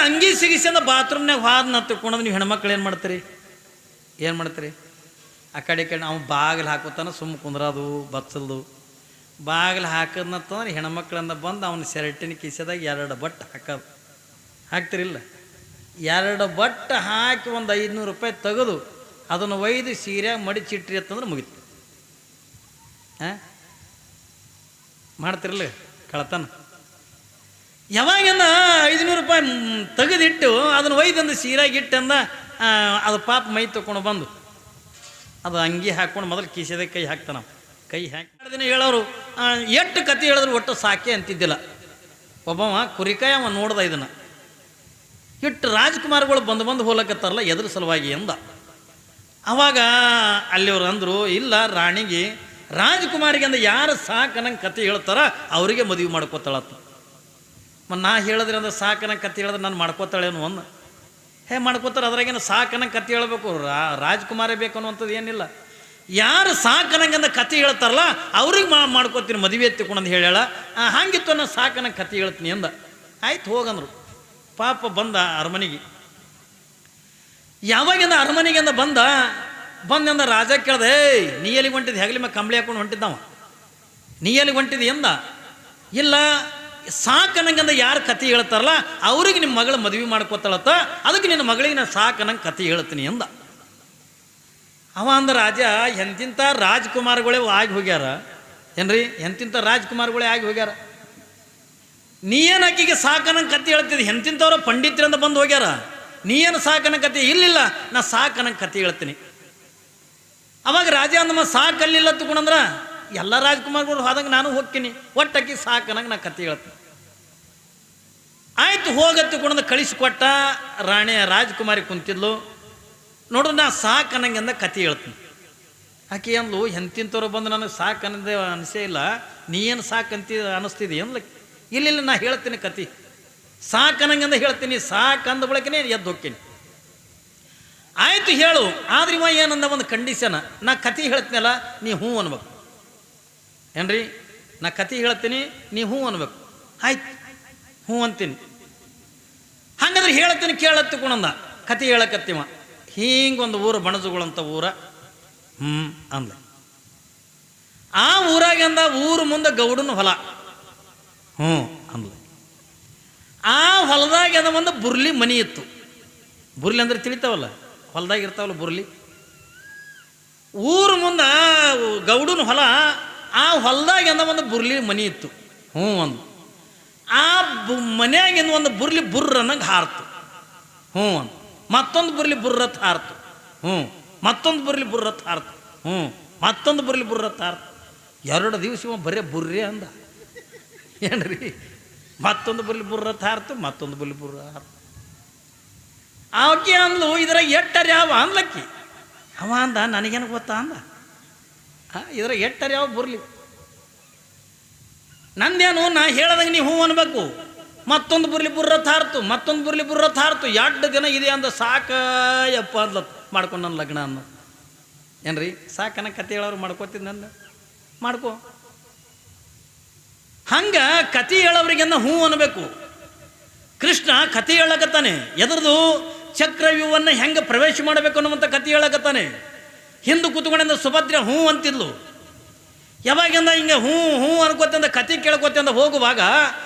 ಅಂಗಿ ಸಿಗಿಸಿಂದ ಬಾತ್ರೂಮ್ನಾಗ ಹಾದನ್ನ ತಿಳ್ಕೊಂಡ್ರೆ ನೀವು ಹೆಣ್ಮಕ್ಳು ಏನು ಮಾಡ್ತೀರಿ ಆ ಕಡೆ ಅವ್ನು ಬಾಗಿಲು ಹಾಕೋತಾನ ಸುಮ್ಮ ಕುಂದ್ರದು ಬಚ್ಚಲ್ದು ಬಾಗಿಲು ಹಾಕದ್ನತ್ತಂದ್ರೆ ಹೆಣ್ಮಕ್ಳಂದ ಬಂದು ಅವನ ಶರ್ಟಿನ ಕಿಸೆದಾಗ 2 ಬಟ್ ಹಾಕ್ತಿರಿಲ್ಲ 2 ಬಟ್ ಹಾಕಿ ಒಂದು 500 ರೂಪಾಯಿ ತೆಗೆದು ಅದನ್ನು ಒಯ್ದು ಸೀರೆ ಮಡಿಚಿಟ್ರಿ ಅಂತಂದ್ರೆ ಮುಗಿತು. ಮಾಡ್ತಿರಲ್ಲ ಕಳತನ. ಯಾವಾಗಿಂದ 500 ರೂಪಾಯಿ ತೆಗೆದಿಟ್ಟು ಅದನ್ನು ಒಯ್ದಂದು ಸೀರೆಗಿಟ್ಟಂದ ಅದು ಪಾಪ ಮೈ ತಗೊಂಡು ಬಂದು ಅದು ಅಂಗಿ ಹಾಕ್ಕೊಂಡು ಮೊದಲು ಕಿಸೆದಾಗ ಕೈ ಹಾಕ್ತಾನ. ಕೈ ಹಾಕಿ ದಿನ ಹೇಳೋರು ಎಷ್ಟು ಕತೆ ಹೇಳಿದ್ರು ಒಟ್ಟು ಸಾಕೆ ಅಂತಿದ್ದಿಲ್ಲ. ಒಬ್ಬವ ಕುರಿಕಾಯ ಅವ ನೋಡ್ದ ಇದನ್ನು ಇಟ್ಟು ರಾಜ್ಕುಮಾರ್ಗಳು ಬಂದು ಹೋಲಕತ್ತಾರಲ್ಲ ಎದ್ರ ಸಲುವಾಗಿ ಅಂದ. ಅವಾಗ ಅಲ್ಲಿವ್ರು ಅಂದರು, ಇಲ್ಲ ರಾಣಿಗೆ ರಾಜ್ಕುಮಾರಿಗೆ ಅಂದ ಯಾರು ಸಾಕನಂಗೆ ಕತೆ ಹೇಳ್ತಾರ ಅವರಿಗೆ ಮದುವೆ ಮಾಡ್ಕೋತಾಳತ್ತ. ನಾ ಹೇಳಿದ್ರೆ ಅಂದ್ರೆ ಸಾಕನಂಗೆ ಕತೆ ಹೇಳಿದ್ರೆ ನಾನು ಮಾಡ್ಕೋತಾಳೇನು ಅಂದ. ಮಾಡ್ಕೋತಾರೆ, ಅದ್ರಾಗೇನು ಸಾಕನಂಗೆ ಕತೆ ಹೇಳ್ಬೇಕು, ರಾಜ್ಕುಮಾರೇ ಬೇಕು ಅನ್ನುವಂಥದ್ದು ಏನಿಲ್ಲ. ಯಾರು ಸಾಕನಂಗಂದ ಕತೆ ಹೇಳ್ತಾರಲ್ಲ ಅವ್ರಿಗೆ ಮಾಡ್ಕೋತೀನಿ ಮದುವೆ ಎತ್ತಿಕೊಂಡಂದು ಹೇಳ. ಹಂಗಿತ್ತು ನಾನು ಸಾಕನಂಗೆ ಕತೆ ಹೇಳ್ತೀನಿ ಅಂದ. ಆಯ್ತು ಹೋಗಂದ್ರು. ಪಾಪ ಬಂದ ಅರಮನೆಗೆ. ಯಾವಾಗಿಂದ ಅರಮನೆಗಿಂದ ಬಂದಂದ ರಾಜ ಕೇಳ್ದೆ, ನೀ ಎಲ್ಲಿಗೆ ಹೊಂಟಿದ್ದು? ಹೆಗಲಿ ಮ್ಯಾಗ ಕಂಬಳಿ ಹಾಕೊಂಡು ಹೊಂಟಿದ್ದವ. ನೀ ಎಲ್ಲಿಗೆ ಹೊಂಟಿದ್ದು ಎಂದ. ಇಲ್ಲ, ಸಾಕನಂಗಂದ ಯಾರು ಕತೆ ಹೇಳ್ತಾರಲ್ಲ ಅವ್ರಿಗೆ ನಿಮ್ಮ ಮಗಳು ಮದುವೆ ಮಾಡ್ಕೋತಾಳತ್ತ, ಅದಕ್ಕೆ ನಿನ್ನ ಮಗಳಿಗೆ ನಾನು ಸಾಕನಂಗೆ ಕತೆ ಹೇಳ್ತೀನಿ ಎಂದ. ಅವ ಅಂದ ರಾಜ, ಎಂತಿಂಥ ರಾಜ್ಕುಮಾರ್ಗಳೇ ಆಗಿ ಹೋಗ್ಯಾರ ಏನ್ರಿ, ಎಂತಿಂಥ ರಾಜ್ಕುಮಾರ್ಗಳೇ ಆಗಿ ಹೋಗ್ಯಾರ. ನೀ ಏನು ಆಕಿಗೆ ಸಾಕನಂಗೆ ಕತೆ ಹೇಳ್ತಿದ್ದಿ? ಎಂತಿಂಥವ್ರ ಪಂಡಿತರಿಂದ ಬಂದು ಹೋಗ್ಯಾರ. ನೀ ಏನು ಸಾಕನಂಗೆ ಕತೆ? ಇಲ್ಲಿಲ್ಲ, ನಾ ಸಾಕನಂಗೆ ಕತೆ ಹೇಳ್ತೀನಿ. ಅವಾಗ ರಾಜ ಅಂದಮ್ಮ ಸಾಕಲ್ಲಿಲ್ಲ ತಗೊಂಡ್ರ ಎಲ್ಲ ರಾಜ್ಕುಮಾರ್ಗಳು ಹೋದಂಗೆ ನಾನು ಹೋಗ್ತೀನಿ, ಒಟ್ಟಾಕಿ ಸಾಕನಂಗೆ ನಾ ಕತೆ ಹೇಳ್ತೀನಿ. ಆಯ್ತು ಹೋಗತ್ತುಕೊಂಡ ಕಳಿಸಿಕೊಟ್ಟ. ರಾಜ್ಕುಮಾರಿ ಕುಂತಿದ್ಲು. ನೋಡ್ರಿ, ನಾ ಸಾಕನಂಗೆ ಅಂದ ಕತೆ ಹೇಳ್ತೀನಿ. ಆಕೆ ಅಂದ್ಲು, ಎಂತಿಂಥವ್ರು ಬಂದು ನನಗೆ ಸಾಕನ್ನದೇ ಅನಿಸೇ ಇಲ್ಲ, ನೀ ಏನು ಸಾಕಂತ ಅನ್ನಿಸ್ತಿದ್ದಿ ಅಂದ್ಲ. ಇಲ್ಲ, ನಾ ಹೇಳ್ತೀನಿ ಕತೆ, ಸಾಕನಂಗಂದ ಹೇಳ್ತೀನಿ. ಸಾಕಂದ ಬಳಕನೇ ಎದ್ದು ಹೋಗ್ತೀನಿ. ಆಯ್ತು ಹೇಳು. ಆದ್ರೆ ಇವ ಏನಂದ, ಒಂದು ಕಂಡೀಷನ್, ನಾ ಕತೆ ಹೇಳ್ತೀನಲ್ಲ ನೀ ಹ್ಞೂ ಅನ್ಬೇಕು ಏನ್ರಿ. ನಾ ಕತೆ ಹೇಳ್ತೀನಿ, ನೀ ಹ್ಞೂ ಅನ್ಬೇಕು. ಆಯ್ತು, ಹ್ಞೂ ಅಂತೀನಿ. ಹಂಗಂದ್ರೆ ಹೇಳ್ತೀನಿ ಕೇಳತ್ತಿಕೊಂಡ ಕತೆ ಹೇಳಕತ್ತಿವ. ಹಿಂಗೊಂದು ಊರು ಬಣಜುಗಳಂತ ಊರ ಅಂದ. ಆ ಊರಾಗಂದ ಊರು ಮುಂದೆ ಗೌಡನ ಹೊಲ ಅಂದ್ಲ. ಆ ಹೊಲದಾಗ ಒಂದು ಬುರ್ಲಿ ಮನಿ ಇತ್ತು. ಬುರ್ಲಿ ಅಂದ್ರೆ ತಿಳಿತಾವಲ್ಲ, ಹೊಲದಾಗ ಇರ್ತಾವಲ್ಲ ಬುರ್ಲಿ. ಊರು ಮುಂದೆ ಗೌಡನ ಹೊಲ, ಆ ಹೊಲದಾಗ ಒಂದು ಬುರ್ಲಿ ಮನಿ ಇತ್ತು. ಅಂದು ಆ ಮನ್ಯಾಗಿಂದ ಒಂದು ಬುರ್ಲಿ ಬುರ್ರ ಅನ್ನಂಗೆ ಹಾರ್ತು. ಅಂದು ಮತ್ತೊಂದು ಬುರ್ಲಿ ಬುರ್ರತ್ ಹಾರ್ತು. ಮತ್ತೊಂದು ಬುರ್ಲಿ ಬುರ್ರತ್ ಹಾರ್ತು. ಮತ್ತೊಂದು ಬುರ್ಲಿ ಬುರ್ರತ್ ಹಾರ್ತು. 2 ದಿವಸ ಬರೇ ಬುರ್ರಿ ಅಂದ ಏನ್ರಿ. ಮತ್ತೊಂದು ಬುರ್ಲಿ ಬುರ್ರತ್ ಹಾರ್ತು, ಮತ್ತೊಂದು ಬುರ್ಲಿ ಬುರ್ರ ಹಾರ್ತು. ಆಕೆ ಅಂದ್ಲು, ಇದ್ರಾಗ ಎಟ್ಟರ್ ಯಾವ ಅಂದ್ಲಕ್ಕಿ. ಅವ ಅಂದ, ನನಗೇನು ಗೊತ್ತಾ ಅಂದ. ಇದ್ರಾಗ ಎಟ್ಟರ್ ಯಾವ ಬುರ್ಲಿ ನಂದೇನು, ನಾ ಹೇಳ್ದಂಗೆ ನೀವು ಹ್ಞೂ ಅನ್ಬೇಕು. ಮತ್ತೊಂದು ಬುರ್ಲಿ ಬುರ್ರತ್ ಹಾರ್ತು, ಮತ್ತೊಂದು ಬುರ್ಲಿ ಬುರ್ರತ್ ಹಾರ್ತು. 2 ದಿನ ಇದೆ ಅಂದ. ಸಾಕಯ್ಯಪ್ಪ ಅಂದ್ಲ. ಮಾಡ್ಕೊಂಡು ನನ್ನ ಲಗ್ನ ಅಂದ ಏನ್ರಿ. ಸಾಕನ ಕತೆ ಹೇಳೋರು ಮಾಡ್ಕೋತಿದ್ ನಂದು ಮಾಡ್ಕೋ. ಹಂಗ ಕತೆ ಹೇಳೋರಿಗೆನ್ನ ಹ್ಞೂ ಅನ್ಬೇಕು. ಕೃಷ್ಣ ಕತೆ ಹೇಳಕತ್ತಾನೆ. ಎದ್ರದು ಚಕ್ರವ್ಯೂಹವನ್ನು ಹೆಂಗೆ ಪ್ರವೇಶ ಮಾಡಬೇಕು ಅನ್ನುವಂಥ ಕತೆ ಹೇಳಕತ್ತಾನೆ. ಹಿಂದೆ ಕೂತ್ಕೊಂಡಿಂದ ಸುಭದ್ರ ಹ್ಞೂ ಅಂತಿದ್ಲು. ಯಾವಾಗಿಂದ ಹಿಂಗೆ ಹ್ಞೂ ಅನ್ಕೋತಿಂದ ಕತೆ ಕೇಳ್ಕೊತಿಂದ ಹೋಗುವಾಗ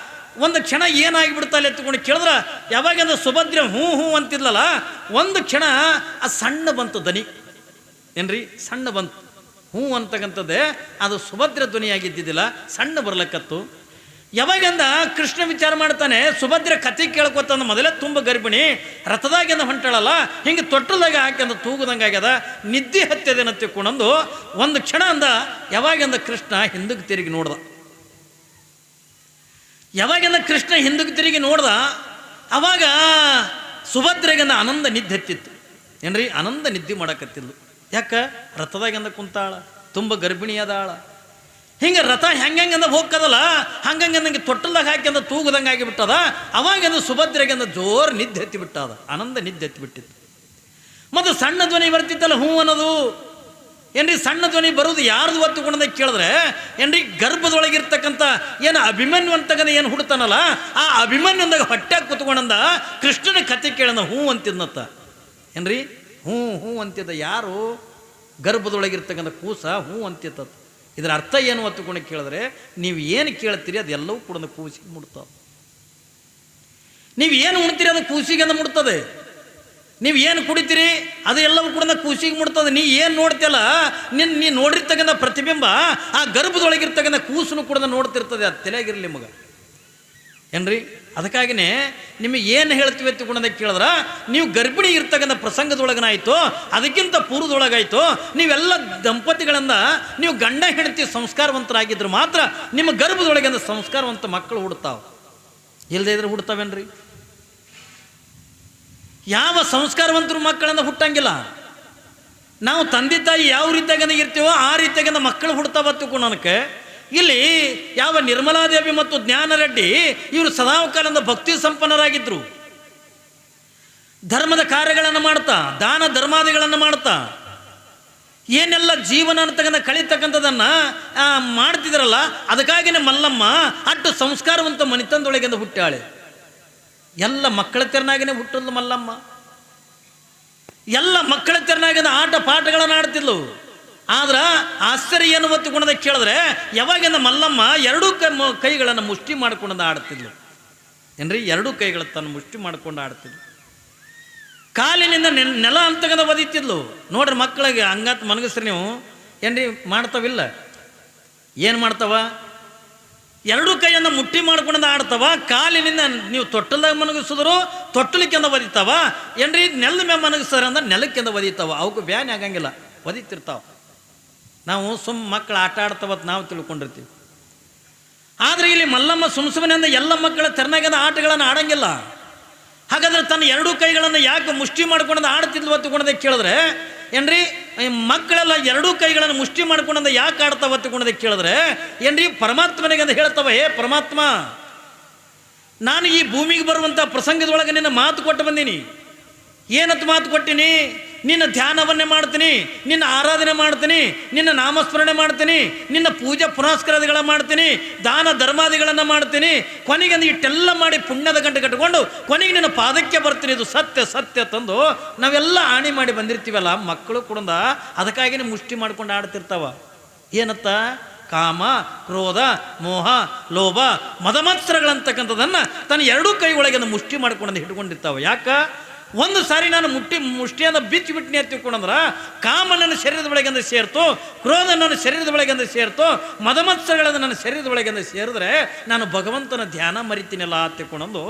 ಒಂದು ಕ್ಷಣ ಏನಾಗಿಬಿಡ್ತಲ್ಲ ಎತ್ಕೊಂಡು ಕೇಳಿದ್ರೆ, ಯಾವಾಗಿಂದ ಸುಭದ್ರ ಹ್ಞೂ ಅಂತಿದ್ಲಲ್ಲ, ಒಂದು ಕ್ಷಣ ಆ ಸಣ್ಣ ಬಂತು ಧ್ವನಿ ಏನ್ರಿ. ಸಣ್ಣ ಬಂತು. ಹ್ಞೂ ಅಂತಕ್ಕಂಥದ್ದೇ ಅದು ಸುಭದ್ರ ಧ್ವನಿಯಾಗಿದ್ದಿದ್ದಿಲ್ಲ, ಸಣ್ಣ ಬರ್ಲಕ್ಕತ್ತು. ಯಾವಾಗಿಂದ ಕೃಷ್ಣ ವಿಚಾರ ಮಾಡ್ತಾನೆ, ಸುಭದ್ರ ಕತೆ ಕೇಳ್ಕೊತಂದ ಮೊದಲೇ ತುಂಬ ಗರ್ಭಿಣಿ, ರಥದಾಗಿಂದ ಹೊಂಟಾಳಲ್ಲ, ಹಿಂಗೆ ತೊಟ್ಟಲ್ದಾಗ ಹಾಕಿಂದ ತೂಗುದಂಗೆ ಆಗ್ಯದ, ನಿದ್ದೆ ಹತ್ಯದೇನ ತಿಳ್ಕೊಂಡಂದು ಒಂದು ಕ್ಷಣ ಅಂದ. ಯಾವಾಗಿಂದ ಕೃಷ್ಣ ಹಿಂದಕ್ಕೆ ತಿರುಗಿ ನೋಡ್ದ. ಯಾವಾಗಿಂದ ಕೃಷ್ಣ ಹಿಂದಕ್ಕೆ ತಿರುಗಿ ನೋಡ್ದ, ಅವಾಗ ಸುಭದ್ರೆಗಿಂದ ಆನಂದ ನಿದ್ದೆ ಹತ್ತಿತ್ತು ಏನ್ರಿ. ಆನಂದ ನಿದ್ದೆ ಮಾಡಕತ್ತಿದ್ಲು. ಯಾಕ? ರಥದಾಗಿಂದ ಕುಂತಾಳ, ತುಂಬ ಗರ್ಭಿಣಿಯಾದಾಳ. ಹಿಂಗೆ ರಥ ಹೆಂಗಂದ ಹೋಗ್ಕದಲ್ಲ, ಹಂಗಂಗೆ ನಂಗೆ ತೊಟ್ಟಲ್ದಾಗ ಹಾಕಿಂದ ತೂಗುದಂಗೆ ಆಗಿಬಿಟ್ಟದ. ಅವಾಗಿಂದ ಸುಭದ್ರೆಗಿಂದ ಜೋರು ನಿದ್ದೆ ಹತ್ತಿ ಬಿಟ್ಟದ, ಆನಂದ ನಿದ್ದೆ ಹತ್ತಿ ಬಿಟ್ಟಿತ್ತು. ಮತ್ತು ಸಣ್ಣ ಧ್ವನಿ ಬರ್ತಿತ್ತಲ್ಲ ಹ್ಞೂ ಅನ್ನೋದು. ಏನ್ರಿ ಸಣ್ಣ ಧ್ವನಿ ಬರೋದು ಯಾರ್ದು ಒತ್ತುಕೊಂಡ ಕೇಳಿದ್ರೆ ಏನ್ರಿ ಗರ್ಭದೊಳಗಿರ್ತಕ್ಕಂಥ ಏನು ಅಭಿಮನ್ಯು ಅಂತಕ್ಕಂಥ ಏನು ಹುಡ್ತಾನಲ್ಲ ಆ ಅಭಿಮನ್ಯು ಅಂದಾಗ ಹೊಟ್ಟೆ ಕೂತ್ಕೊಂಡಂದ ಕೃಷ್ಣನ ಕತೆ ಕೇಳಂದ ಹ್ಞೂ ಅಂತಿದ್ನತ್ತ. ಏನ್ರಿ ಹ್ಞೂ ಹ್ಞೂ ಅಂತಿದ್ದ ಯಾರು? ಗರ್ಭದೊಳಗಿರ್ತಕ್ಕಂಥ ಕೂಸ ಹ್ಞೂ ಅಂತಿತ್ತ. ಇದರ ಅರ್ಥ ಏನು ಒತ್ತುಕೊಂಡು ಕೇಳಿದ್ರೆ ನೀವು ಏನು ಕೇಳ್ತೀರಿ ಅದೆಲ್ಲವೂ ಕೂಡ ಕೂಸಿಗೆ ಮುಡ್ತಾವೆ. ನೀವು ಏನು ಉಣ್ತೀರಿ ಅದು ಕೂಸಿಗೆ ಅಂದ ಮುಡ್ತದೆ. ನೀವು ಏನು ಕುಡಿತೀರಿ ಅದು ಎಲ್ಲವೂ ಕೂಡ ಕೂಸಿಗೆ ಮುಡ್ತದೆ. ನೀ ಏನು ನೋಡ್ತಿಯಲ್ಲ ನೀ ನೋಡಿರ್ತಕ್ಕಂಥ ಪ್ರತಿಬಿಂಬ ಆ ಗರ್ಭದೊಳಗಿರ್ತಕ್ಕಂಥ ಕೂಸನ್ನು ಕೂಡ ನೋಡ್ತಿರ್ತದೆ. ಅದು ತಲೆಯಾಗಿರಲಿ ಮಗ. ಏನ್ರಿ ಅದಕ್ಕಾಗಿಯೇ ನಿಮಗೆ ಏನು ಹೇಳ್ತೀವಿ ಎತ್ತಿಕೊಂಡಂತ ಕೇಳಿದ್ರೆ ನೀವು ಗರ್ಭಿಣಿ ಇರ್ತಕ್ಕಂಥ ಪ್ರಸಂಗದೊಳಗನಾಯಿತು, ಅದಕ್ಕಿಂತ ಪೂರ್ವದೊಳಗಾಯಿತು, ನೀವೆಲ್ಲ ದಂಪತಿಗಳಿಂದ ನೀವು ಗಂಡ ಹೆಂಡತಿ ಸಂಸ್ಕಾರವಂತರಾಗಿದ್ರು ಮಾತ್ರ ನಿಮ್ಮ ಗರ್ಭದೊಳಗಿಂದ ಸಂಸ್ಕಾರವಂತ ಮಕ್ಕಳು ಹುಡ್ತಾವೆ. ಇಲ್ಲದೇ ಇದ್ರೆ ಹುಡ್ತಾವೇನ್ರಿ? ಯಾವ ಸಂಸ್ಕಾರವಂತರು ಮಕ್ಕಳಿಂದ ಹುಟ್ಟಂಗಿಲ್ಲ. ನಾವು ತಂದೆ ತಾಯಿ ಯಾವ ರೀತಿಯಾಗಂದ ಇರ್ತೀವೋ ಆ ರೀತಿಯಾಗಂದ ಮಕ್ಕಳು ಹುಡ್ತಾವತ್ತು ನನಗೆ. ಇಲ್ಲಿ ಯಾವ ನಿರ್ಮಲಾದೇವಿ ಮತ್ತು ಜ್ಞಾನರೆಡ್ಡಿ ಇವರು ಸದಾಕಾಲದ ಭಕ್ತಿ ಸಂಪನ್ನರಾಗಿದ್ದರು. ಧರ್ಮದ ಕಾರ್ಯಗಳನ್ನು ಮಾಡ್ತಾ ದಾನ ಧರ್ಮಾದಿಗಳನ್ನು ಮಾಡ್ತಾ ಏನೆಲ್ಲ ಜೀವನ ಅಂತಕ್ಕಂಥ ಕಳೀತಕ್ಕಂಥದನ್ನು ಮಾಡ್ತಿದ್ರಲ್ಲ, ಅದಕ್ಕಾಗಿಯೇ ಮಲ್ಲಮ್ಮ ಅಟ್ಟು ಸಂಸ್ಕಾರವಂತ ಮನಿತನದೊಳಗಿಂದ ಹುಟ್ಟಾಳೆ. ಎಲ್ಲ ಮಕ್ಕಳ ತೆರನಾಗಿನೇ ಹುಟ್ಟಲು ಮಲ್ಲಮ್ಮ. ಎಲ್ಲ ಮಕ್ಕಳ ತೆರನಾಗಿಂದ ಆಟ ಪಾಠಗಳನ್ನು ಆಡ್ತಿದ್ಲು. ಆದ್ರೆ ಆಶ್ಚರ್ಯ ಏನು ಒತ್ತುಕೊಂಡದ ಕೇಳಿದ್ರೆ ಯಾವಾಗಿಂದ ಮಲ್ಲಮ್ಮ ಎರಡೂ ಕೈಗಳನ್ನು ಮುಷ್ಟಿ ಮಾಡ್ಕೊಂಡ ಆಡ್ತಿದ್ಲು. ಏನ್ರಿ ಎರಡೂ ಕೈಗಳ ತನ್ನ ಮುಷ್ಟಿ ಮಾಡ್ಕೊಂಡು ಆಡ್ತಿದ್ಲು. ಕಾಲಿನಿಂದ ನೆಲ ಅಂತಕ್ಕಂಥ ಒದಿತಿದ್ಲು. ನೋಡ್ರಿ ಮಕ್ಕಳಿಗೆ ಹಂಗತ್ ಮನಗಸ್ರಿ ನೀವು ಏನ್ರಿ ಮಾಡ್ತಾವಿಲ್ಲ? ಏನು ಮಾಡ್ತಾವ? ಎರಡೂ ಕೈಯನ್ನು ಮುಟ್ಟಿ ಮಾಡ್ಕೊಂಡು ಆಡ್ತಾವ. ಕಾಲಿನಿಂದ ನೀವು ತೊಟ್ಟಲ್ದಾಗ ಮನಗಿಸಿದ್ರು ತೊಟ್ಟಲಿಕ್ಕೆಂದ ಒದಿತಾವ. ಏನ್ರಿ ನೆಲದ ಮೇಲೆ ಮನಗಿಸ್ತಾರ ಅಂದ್ರೆ ನೆಲಕ್ಕೆಂದ ಒದಿತಾವ. ಅವಕ್ಕೆ ಬ್ಯಾನ್ ಆಗಂಗಿಲ್ಲ, ಒದಿತಿರ್ತಾವ. ನಾವು ಮಕ್ಕಳು ಆಟ ಆಡ್ತಾವತ್ತು ನಾವು ತಿಳ್ಕೊಂಡಿರ್ತೀವಿ. ಆದರೆ ಇಲ್ಲಿ ಮಲ್ಲಮ್ಮ ಸುಮ್ಮನೆ ಎಲ್ಲ ಮಕ್ಕಳ ತೆರನಾಗಿಂದ ಆಟಗಳನ್ನು ಆಡಂಗಿಲ್ಲ. ಹಾಗಾದ್ರೆ ತನ್ನ ಎರಡೂ ಕೈಗಳನ್ನು ಯಾಕೆ ಮುಷ್ಟಿ ಮಾಡ್ಕೊಂಡು ಆಡ್ತಿದ್ಲು ಒತ್ತುಕೊಂಡದೆ ಕೇಳಿದ್ರೆ ಏನ್ರಿ ಮಕ್ಕಳೆಲ್ಲ ಎರಡೂ ಕೈಗಳನ್ನು ಮುಷ್ಟಿ ಮಾಡ್ಕೊಂಡ ಯಾಕೆ ಆಡ್ತಾವ ಒತ್ತುಕೊಂಡದೆ ಕೇಳಿದ್ರೆ ಏನ್ರಿ ಪರಮಾತ್ಮನಿಗೆ ಅಂತ ಹೇಳ್ತಾವ, ಹೇ ಪರಮಾತ್ಮ, ನಾನು ಈ ಭೂಮಿಗೆ ಬರುವಂಥ ಪ್ರಸಂಗದೊಳಗೆ ನಿನ್ನ ಮಾತು ಕೊಟ್ಟು ಬಂದೀನಿ. ಏನತ್ತು ಮಾತು ಕೊಟ್ಟಿನಿ? ನಿನ್ನ ಧ್ಯಾನವನ್ನೇ ಮಾಡ್ತೀನಿ, ನಿನ್ನ ಆರಾಧನೆ ಮಾಡ್ತೀನಿ, ನಿನ್ನ ನಾಮಸ್ಮರಣೆ ಮಾಡ್ತೀನಿ, ನಿನ್ನ ಪೂಜೆ ಪುನಸ್ಕಾರಗಳ ಮಾಡ್ತೀನಿ, ದಾನ ಧರ್ಮಾದಿಗಳನ್ನು ಮಾಡ್ತೀನಿ. ಕೊನೆಗೆ ಇಟ್ಟೆಲ್ಲ ಮಾಡಿ ಪುಣ್ಯದ ಗಂಟೆ ಕಟ್ಟಿಕೊಂಡು ಕೊನೆಗೆ ನಿನ್ನ ಪಾದಕ್ಕೆ ಬರ್ತೀನಿ. ಇದು ಸತ್ಯ ಸತ್ಯ ತಂದು ನಾವೆಲ್ಲ ಆಣಿ ಮಾಡಿ ಬಂದಿರ್ತೀವಲ್ಲ, ಮಕ್ಕಳು ಕೂಡ ಅದಕ್ಕಾಗಿನೇ ಮುಷ್ಟಿ ಮಾಡ್ಕೊಂಡು ಆಡ್ತಿರ್ತಾವ. ಏನತ್ತ? ಕಾಮ, ಕ್ರೋಧ, ಮೋಹ, ಲೋಭ, ಮದಮತ್ಸರಗಳಂತಕ್ಕಂಥದ್ದನ್ನು ತನ್ನ ಎರಡೂ ಕೈ ಒಳಗೆ ಮುಷ್ಟಿ ಮಾಡ್ಕೊಂಡು ಹಿಡ್ಕೊಂಡಿರ್ತಾವ. ಯಾಕ? ಒಂದು ಸಾರಿ ನಾನು ಮುಷ್ಟಿಯನ್ನು ಬಿಚ್ಚಿ ಬಿಟ್ಟಿನಿ ತಿಳ್ಕೊಂಡ್ರೆ ಕಾಮ ನನ್ನ ಶರೀರದ ಒಳಗೆಂದು ಸೇರ್ತು, ಕ್ರೋಧ ನನ್ನ ಶರೀರದ ಒಳಗೆಂದು ಸೇರ್ತು, ಮದಮತ್ಸರಗಳನ್ನು ನನ್ನ ಶರೀರದ ಒಳಗೆಂದು ಸೇರಿದ್ರೆ ನಾನು ಭಗವಂತನ ಧ್ಯಾನ ಮರಿತೀನಲ್ಲ ತಿಳ್ಕೊಂಡು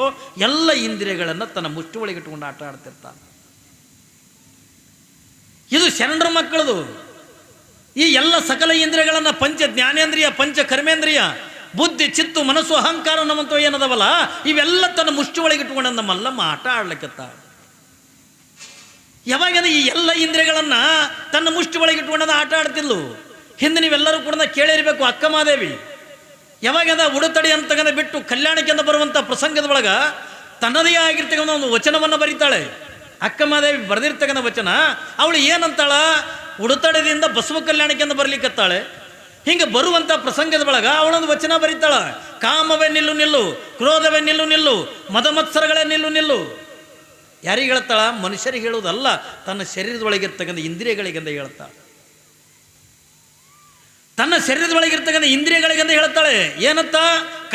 ಎಲ್ಲ ಇಂದ್ರಿಯಗಳನ್ನು ತನ್ನ ಮುಷ್ಟಿ ಒಳಗೆ ಇಟ್ಕೊಂಡು ಆಟ ಆಡ್ತಿರ್ತಾನೆ. ಇದು ಶರಣರ ಮಕ್ಕಳದು. ಈ ಎಲ್ಲ ಸಕಲ ಇಂದ್ರಿಯಗಳನ್ನು ಪಂಚ ಜ್ಞಾನೇಂದ್ರಿಯ, ಪಂಚ ಕರ್ಮೇಂದ್ರಿಯ, ಬುದ್ಧಿ, ಚಿತ್ತು, ಮನಸ್ಸು, ಅಹಂಕಾರ ನಮ್ಮಂತೂ ಏನದವಲ್ಲ ಇವೆಲ್ಲ ತನ್ನ ಮುಷ್ಟಿ ಒಳಗೆ ಇಟ್ಕೊಂಡು ಮಲ್ಲಮ್ಮ ಆಟ ಆಡ್ಲಿಕ್ಕತ್ತ. ಯಾವಾಗಂದ್ರೆ ಈ ಎಲ್ಲ ಇಂದ್ರಿಯಗಳನ್ನು ತನ್ನ ಮುಷ್ಟಿ ಒಳಗೆ ಇಟ್ಕೊಂಡ ಆಟ ಆಡ್ತಿದ್ಲು. ಹಿಂದೆ ನೀವೆಲ್ಲರೂ ಕೂಡ ಕೇಳಿರಬೇಕು, ಅಕ್ಕ ಮಾದೇವಿ ಯಾವಾಗಂದ ಉಡುತಡಿ ಅಂತಕ್ಕಂಥ ಬಿಟ್ಟು ಕಲ್ಯಾಣಕ್ಕೆಂದು ಬರುವಂಥ ಪ್ರಸಂಗದ ಒಳಗೆ ತನ್ನದೇ ಆಗಿರ್ತಕ್ಕಂಥ ಒಂದು ವಚನವನ್ನು ಬರೀತಾಳೆ. ಅಕ್ಕ ಮಾದೇವಿ ಬರೆದಿರ್ತಕ್ಕಂಥ ವಚನ ಅವಳು ಏನಂತಾಳ? ಉಡುತಡದಿಂದ ಬಸವ ಕಲ್ಯಾಣಕ್ಕೆಂದು ಬರ್ಲಿಕ್ಕತ್ತಾಳೆ. ಹಿಂಗೆ ಬರುವಂಥ ಪ್ರಸಂಗದ ಒಳಗೆ ಅವಳೊಂದು ವಚನ ಬರೀತಾಳ. ಕಾಮವೇ ನಿಲ್ಲು ನಿಲ್ಲು, ಕ್ರೋಧವೇ ನಿಲ್ಲು ನಿಲ್ಲು, ಮದಮತ್ಸರಗಳೇ ನಿಲ್ಲು ನಿಲ್ಲು. ಯಾರಿಗೆ ಹೇಳ್ತಾಳ? ಮನುಷ್ಯರಿಗೆ ಹೇಳುವುದಲ್ಲ, ತನ್ನ ಶರೀರದೊಳಗಿರ್ತಕ್ಕಂಥ ಇಂದ್ರಿಯಗಳಿಗೆಂದ ಹೇಳ್ತಾಳೆ. ತನ್ನ ಶರೀರದೊಳಗಿರ್ತಕ್ಕಂಥ ಇಂದ್ರಿಯಗಳಿಗೆಂದ ಹೇಳ್ತಾಳೆ. ಏನಂತ?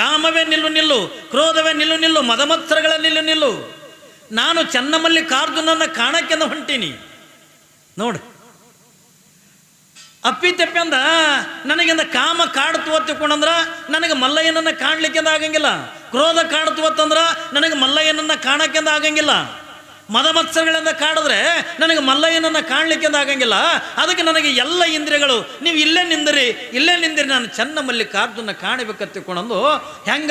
ಕಾಮವೇ ನಿಲ್ಲು ನಿಲ್ಲು, ಕ್ರೋಧವೇ ನಿಲ್ಲು ನಿಲ್ಲು, ಮದಮತ್ಸರಗಳ ನಿಲ್ಲು ನಿಲ್ಲು. ನಾನು ಚೆನ್ನಮಲ್ಲಿಕಾರ್ಜುನನ್ನ ಕಾಣಕ್ಕೆಂದ ಹೊಂಟೀನಿ. ನೋಡಿ, ಅಪ್ಪಿತಪ್ಪಿ ಅಂದ ನನಗಿಂದ ಕಾಮ ಕಾಡ್ತು ಒತ್ತಿಕೊಂಡಂದ್ರೆ ನನಗೆ ಮಲ್ಲಯ್ಯನನ್ನು ಕಾಣ್ಲಿಕ್ಕೆಂದ ಆಗಂಗಿಲ್ಲ. ಕ್ರೋಧ ಕಾಡ್ತು ಒತ್ತಂದ್ರೆ ನನಗೆ ಮಲ್ಲಯ್ಯನನ್ನು ಕಾಣಕ್ಕೆಂದ ಆಗಂಗಿಲ್ಲ. ಮದಮತ್ಸರಗಳಿಂದ ಕಾಡಿದ್ರೆ ನನಗೆ ಮಲ್ಲಯ್ಯನನ್ನು ಕಾಣ್ಲಿಕ್ಕೆಂದ ಆಗಂಗಿಲ್ಲ. ಅದಕ್ಕೆ ನನಗೆ ಎಲ್ಲ ಇಂದ್ರಿಯಗಳು ನೀವು ಇಲ್ಲೇ ನಿಂದಿರಿ ನಾನು ಚೆನ್ನಮಲ್ಲಿಕಾರ್ಜುನ ಕಾಣಬೇಕತ್ತಿಕೊಂಡಂದು ಹೆಂಗ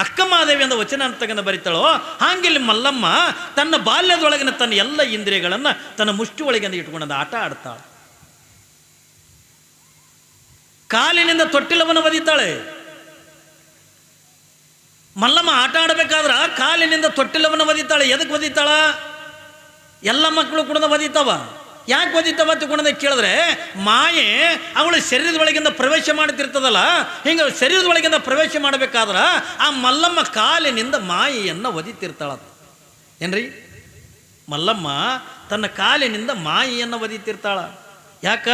ಅಕ್ಕಮಾದೇವಿ ಅಂದ ವಚನ ಅಂತಕ್ಕಂಥ ಬರಿತಾಳೋ ಹಾಗಿಲ್ಲಿ ಮಲ್ಲಮ್ಮ ತನ್ನ ಬಾಲ್ಯದೊಳಗಿನ ತನ್ನ ಎಲ್ಲ ಇಂದ್ರಿಯಗಳನ್ನು ತನ್ನ ಮುಷ್ಟಿ ಒಳಗಿಂದ ಇಟ್ಕೊಂಡ ಆಟ ಆಡ್ತಾಳೆ. ಕಾಲಿನಿಂದ ತೊಟ್ಟಿಲವನ್ನು ಒದಿತಾಳೆ. ಮಲ್ಲಮ್ಮ ಆಟ ಆಡಬೇಕಾದ್ರೆ ಕಾಲಿನಿಂದ ತೊಟ್ಟಿಲವನ್ನು ಒದಿತಾಳೆ. ಎದಕ್ಕೆ ಒದಿತಾಳ? ಎಲ್ಲ ಮಕ್ಕಳು ಕೂಡ ಒದಿತಾವ. ಯಾಕೆ ಒದಿತಾವ ತಗೊಂಡದ ಕೇಳಿದ್ರೆ ಮಾಯೆ ಅವಳ ಶರೀರದೊಳಗಿಂದ ಪ್ರವೇಶ ಮಾಡ್ತಿರ್ತದಲ್ಲ, ಹಿಂಗೆ ಶರೀರದೊಳಗಿಂದ ಪ್ರವೇಶ ಮಾಡಬೇಕಾದ್ರೆ ಆ ಮಲ್ಲಮ್ಮ ಕಾಲಿನಿಂದ ಮಾಯೆಯನ್ನು ಒದಿತಿರ್ತಾಳ. ಏನ್ರಿ, ಮಲ್ಲಮ್ಮ ತನ್ನ ಕಾಲಿನಿಂದ ಮಾಯೆಯನ್ನು ಒದಿತಿರ್ತಾಳ. ಯಾಕ?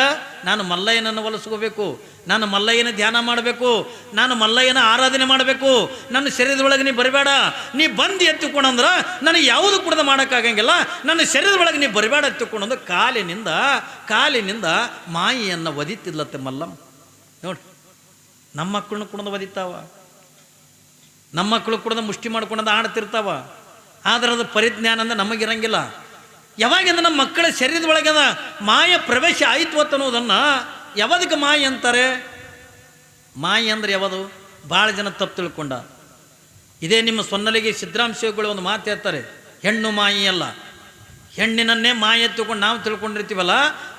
ನಾನು ಮಲ್ಲಯ್ಯನನ್ನು ಒಲಿಸ್ಕೋಬೇಕು, ನಾನು ಮಲ್ಲಯ್ಯನ ಧ್ಯಾನ ಮಾಡಬೇಕು, ನಾನು ಮಲ್ಲಯ್ಯನ ಆರಾಧನೆ ಮಾಡಬೇಕು, ನನ್ನ ಶರೀರದೊಳಗೆ ನೀ ಬರಬೇಡ, ನೀ ಬಂದು ಎತ್ತಿಕೊಂಡಂದ್ರೆ ನನಗೆ ಯಾವುದು ಕೂಡ ಮಾಡೋಕ್ಕಾಗಂಗಿಲ್ಲ, ನನ್ನ ಶರೀರದೊಳಗೆ ನೀ ಬರಬೇಡ ಎತ್ತಿಕೊಂಡಂದು ಕಾಲಿನಿಂದ ಮಾಯಿಯನ್ನು ಒದಿತಿದ್ಲತ್ತೆ ಮಲ್ಲಮ್ಮ. ನೋಡಿ, ನಮ್ಮ ಮಕ್ಕಳನ್ನ ಕುಡ್ದು ಒದಿತಾವ, ನಮ್ಮ ಮಕ್ಕಳು ಕುಡ್ದು ಮುಷ್ಟಿ ಮಾಡ್ಕೊಂಡಂದು ಆಡ್ತಿರ್ತಾವ. ಆದರೆ ಅದು ಪರಿಜ್ಞಾನ ಅಂದ್ರೆ ನಮಗಿರಂಗಿಲ್ಲ. ಯಾವಾಗಿಂದ ನಮ್ಮ ಮಕ್ಕಳ ಶರೀರದೊಳಗದ ಮಾಯ ಪ್ರವೇಶ ಆಯಿತು ಅನ್ನೋದನ್ನು ಯಾವದಕ್ಕೆ ಮಾಯಿ ಅಂತಾರೆ? ಮಾಯಿ ಅಂದ್ರೆ ಯಾವುದು? ಭಾಳ ಜನ ತಪ್ಪು ತಿಳ್ಕೊಂಡ. ಇದೇ ನಿಮ್ಮ ಸೊನ್ನಲಿಗೆ ಸಿದ್ದರಾಮಶಿವಗಳು ಒಂದು ಮಾತು ಹೇಳ್ತಾರೆ, ಹೆಣ್ಣು ಮಾಯಿ ಅಲ್ಲ, ಹೆಣ್ಣಿನನ್ನೇ ಮಾಯಿ ಎತ್ತುಕೊಂಡು ನಾವು ತಿಳ್ಕೊಂಡಿರ್ತೀವಲ್ಲ.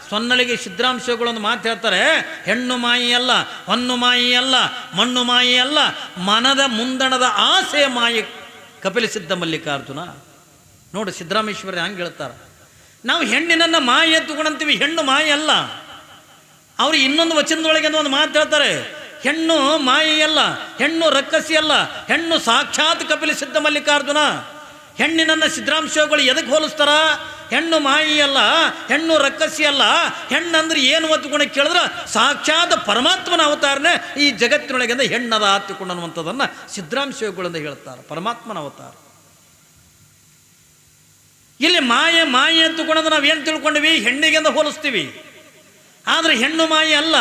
ಸೊನ್ನಲಿಗೆ ಸಿದ್ದರಾಮಶಿವಗಳು ಒಂದು ಮಾತು ಹೇಳ್ತಾರೆ, ಹೆಣ್ಣು ಮಾಯಿ ಅಲ್ಲ, ಹೊನ್ನು ಮಾಯಿ ಅಲ್ಲ, ಮಣ್ಣು ಮಾಯಿ ಅಲ್ಲ, ಮನದ ಮುಂದಣದ ಆಸೆಯ ಮಾಯಿ ಕಪಿಲ ಸಿದ್ಧ ಮಲ್ಲಿಕಾರ್ಜುನ. ನೋಡಿ ಸಿದ್ದರಾಮೇಶ್ವರ ಹಂಗೆ ಹೇಳ್ತಾರೆ, ನಾವು ಹೆಣ್ಣಿನನ್ನು ಮಾಯಿ ಎತ್ತುಕೊಂಡಂತೀವಿ, ಹೆಣ್ಣು ಮಾಯಿ ಅಲ್ಲ. ಅವ್ರು ಇನ್ನೊಂದು ವಚನದೊಳಗೆ ಒಂದು ಮಾತು ಹೇಳ್ತಾರೆ, ಹೆಣ್ಣು ಮಾಯಿ ಅಲ್ಲ, ಹೆಣ್ಣು ರಕ್ಕಸಿ ಅಲ್ಲ, ಹೆಣ್ಣು ಸಾಕ್ಷಾತ್ ಕಪಿಲ ಸಿದ್ಧ ಮಲ್ಲಿಕಾರ್ಜುನ. ಹೆಣ್ಣಿನನ್ನು ಸಿದ್ದರಾಮಶಿವಗಳು ಎದಕ್ಕೆ ಹೋಲಿಸ್ತಾರ? ಹೆಣ್ಣು ಮಾಯಿ ಅಲ್ಲ, ಹೆಣ್ಣು ರಕ್ಕಸಿ ಅಲ್ಲ, ಹೆಣ್ಣಂದ್ರೆ ಏನು ಒತ್ತುಕೊಂಡು ಕೇಳಿದ್ರೆ ಸಾಕ್ಷಾತ್ ಪರಮಾತ್ಮನ ಅವತಾರನೇ ಈ ಜಗತ್ತಿನೊಳಗಿಂದ ಹೆಣ್ಣದ ಹತ್ತುಕೊಂಡು ಅನ್ನುವಂಥದ್ದನ್ನು ಸಿದ್ದರಾಮಶಿವಗಳಿಂದ ಹೇಳ್ತಾರೆ, ಪರಮಾತ್ಮನ ಅವತಾರ. ಇಲ್ಲಿ ಮಾಯೆ ಎತ್ತುಕೊಳ್ಳೋದು ನಾವೇನು ತಿಳ್ಕೊಂಡಿವಿ? ಹೆಣ್ಣಿಗೆಂದ ಹೋಲಿಸ್ತೀವಿ, ಆದರೆ ಹೆಣ್ಣು ಮಾಯಿ ಅಲ್ಲ.